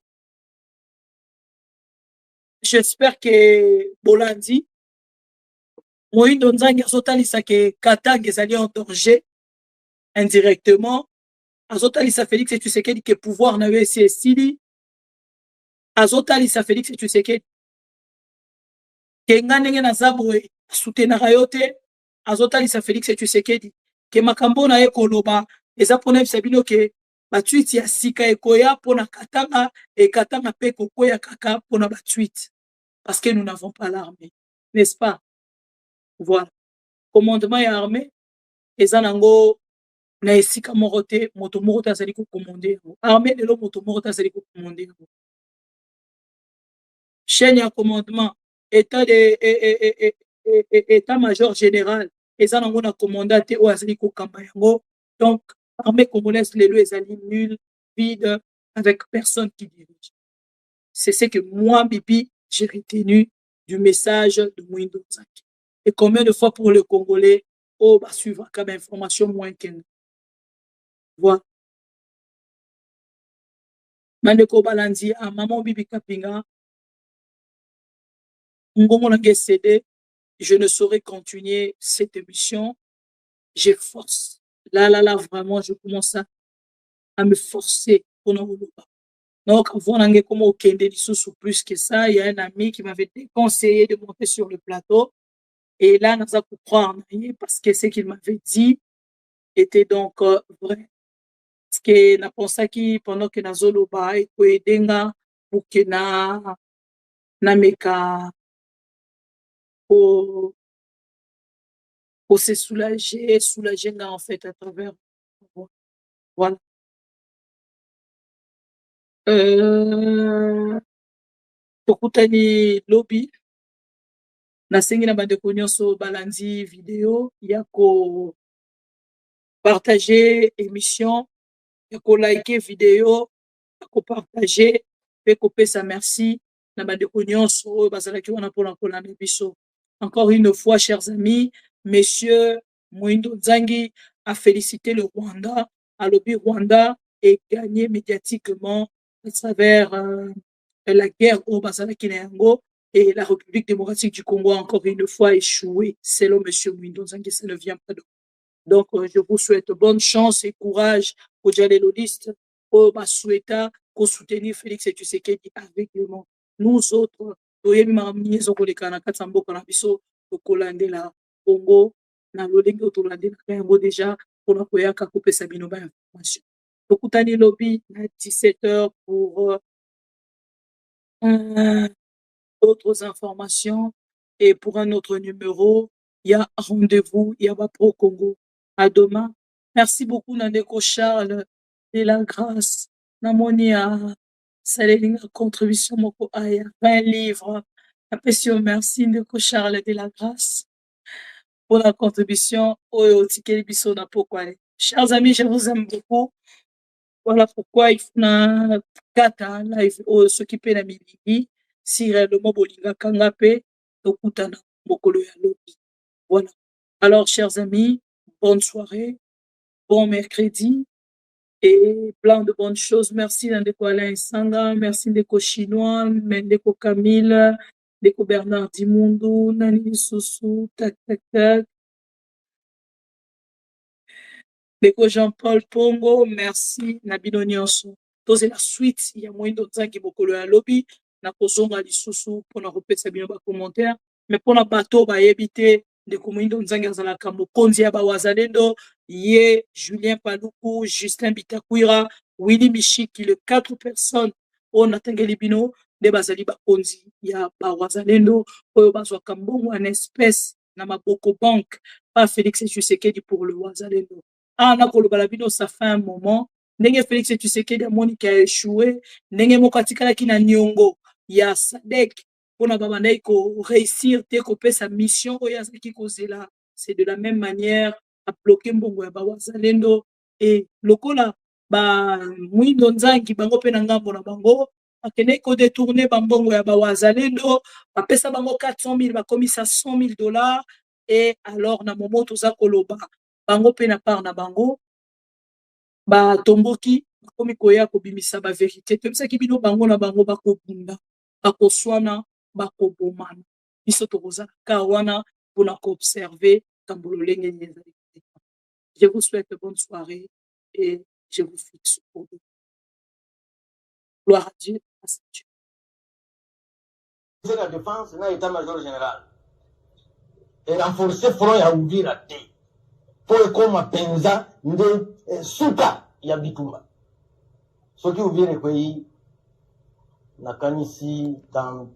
j'espère que Bolandi, Moïse Donzangi azotalisa que Katanga ezali en danger indirectement. Azotalisa Félix Tshisekedi que pouvoir na esi esili. Azotalisa Félix Tshisekedi que nga ndenge naza boye soutenaka yo te. Azotalisa Félix Tshisekedi que makambo na ye koloba eza mpona yebisa bino ke batwiti ya sika ekoya mpona Katanga et Katanga mpe kokoya kaka mpona batwiti. Parce que nous n'avons pas l'armée, n'est-ce pas? Voilà. Commandement et armée, eza nango na esika moko te, moto moko te azali kokomande yango. Armée lelo moto moko te azali kokomande yango. Chaîne ya commandement, état-major général, eza nango na commandant te oyo azali kokamba yango. Donc, armée congolaise lelo ezali nulle, vide, avec personne qui dirige. C'est ce que moi, Bibi, j'ai retenu du message de Moïse Donzangi. Et combien de fois pour le Congolais, oh, bah, suivre comme information moins qu'un. Voilà. Mandeko Balandi, à Maman Bibi Kapinga, Ngongo Nange CD, je ne saurais continuer cette émission. Je force. Là, vraiment, je commence à me forcer pour nous. Donc, avant Nange comment Okende sous plus que ça, il y a un ami qui m'avait déconseillé de monter sur le plateau. Et là, nous allons croire parce que ce qu'il m'avait dit était donc vrai. Parce que na pensé que pendant que Nazolo ba et Denga pour que na meka pour se soulager en fait à travers. Voilà. Tokutani lobby. Nasengi na bandeko nyonso balandi vidéo yako partager émission yako liker vidéo yako partager pe kopesa merci na bandeko nyonso oyo bazalaki wana mpona kolanda biso. Encore une fois, chers amis, monsieur Moïse Donzangi a félicité le Rwanda, a lobby Rwanda et gagné médiatiquement à travers la guerre au Bazalaki Neango. Et la République démocratique du Congo a encore une fois échoué, selon M. Moïse Donzangi, ça ne vient pas de. Donc, je vous souhaite bonne chance et courage aux dialélodistes, aux Basoueta, pour soutenir Félix Tshisekedi aveuglément. Nous autres, la Congo, na lolingo tolandela yango déjà pour la koyaka kopesa bino ba information. Tokutani lobby à 17h pour d'autres informations et pour un autre numéro, il y a rendez-vous, il y a Pro Congo. À demain. Merci beaucoup, Nandeko Charles de la grâce. Namonia, Saléline, contribution, moko aya, 20 livres. Appréciation, merci, Nandeko Charles de la grâce pour la contribution. Chers amis, je vous aime beaucoup. Voilà pourquoi il faut na kata live s'occuper de la midi. Si réellement bolinga kangape, tokutana mokolo ya lobi. Voilà. Alors, chers amis, bonne soirée, bon mercredi et plein de bonnes choses. Merci Ndeko Alain Sanga, merci Ndeko Chinois, Ndeko Camille, Ndeko Bernard Dimundu, Nani Soussou, tac. Ndeko Jean-Paul Pongo, merci Nabino Nyonso. C'est la suite, il y a moyen d'autres qui beaucoup le lobby, na kozonga lisusu pour na repesa bino ba commentaire, mais pour na bateau ba yebite de Moindo Nzangi azala kambo konzi ya ba wazalendo, ye Julien Paluku, Justin Bitakwira, Willy Michiki, les 4 personnes on atengeli bino de bazali ba konzi ya ba wazalendo oyo bazwa kambo en espèce na maboko banque pas Félix Tshisekedi pour le Wazalendo. Ah na kolobala bino ça fait un moment ndenge Félix Tshisekedi a Monica a échoué ndenge mokatikala ki na Nyongo ya Sadek pona babandai ko réussir te ko pesa mission oya zaki kozela c'est de la même manière à bloquer mbongo ya Wazalendo et lokola ba mwindo nzangi bango pe na ngambo na bango akene ko détourner bambongo ya Wazalendo bapesa bango 400,000 bakomisa $100,000 et alors na moment toza koloba bango pe na part na bango ba tomboki bakomi koya kobimisa ba vérité tobisaki bino bango na bango bakobunda bakoswana bakobomana biso tokozala ka wana mpona koobserve tambolo lenge ezali. Je vous souhaite bonne soirée et je vous fixe pour vous. Gloire à Dieu. C'est la défense na état-major général et renforcer front ya Uvira te pour ekoma penza nde suka ya bitumba soki Uvira kwei nakanisi dans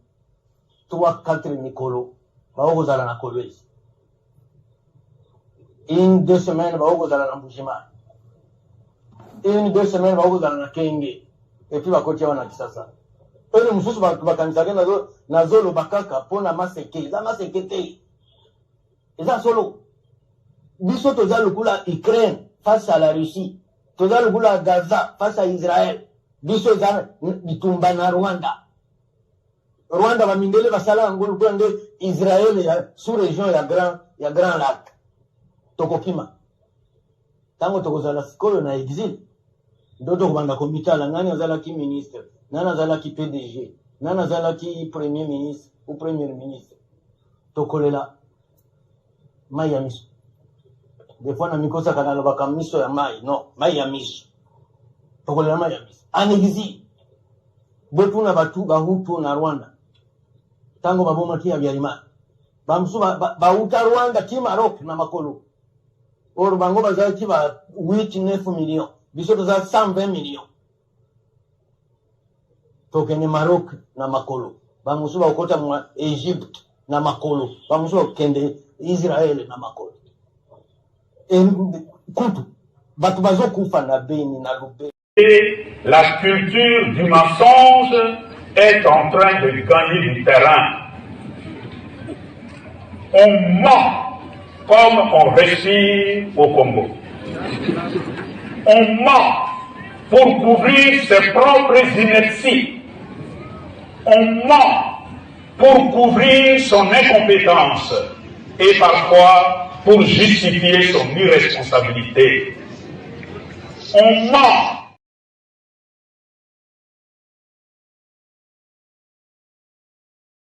3-4 mikolo baokozala na Kolwezi 1-2 semaines baokozala na Mbujimayi 1-2 semaines baokozala na Kenge et puis bakotia wana Kisasa ene mususu bakanisake nazolo bakaka pona maseke eza maseke te eza solo biso toza lukula Ukraine face à la Russie toza lukula Gaza face à Israël biso eza bitumba na Rwanda bamindele basala ngulu kwende Israël ya sous région ya Grand Lac tokokima tango tokozala sikolo na exil ndoto kubanda komitala nani azalaki ministre nani azalaki PDG nani azalaki premier ministre ou premier ministre tokolela mai ya miso des fois na mikosa kana lobaka miso ya mai non mai ya miso tokolela mai ya miso en exil botu na batu bahutu na Rwanda tango baboma kia Habyarimana bamsu bauta Rwanda ti Maroc na makolo or bango bazaki ba 8-9 millions biso toza 120 millions tokene Maroc na makolo bamusu bakota mwa Egypte na makolo bamusu bakende Israël na makolo kutu batu bazokufa na Beni na Lubero. La culture du mensonge est en train de gagner du terrain. On ment comme on réussit au Congo. On ment pour couvrir ses propres inerties. On ment pour couvrir son incompétence et parfois pour justifier son irresponsabilité. On ment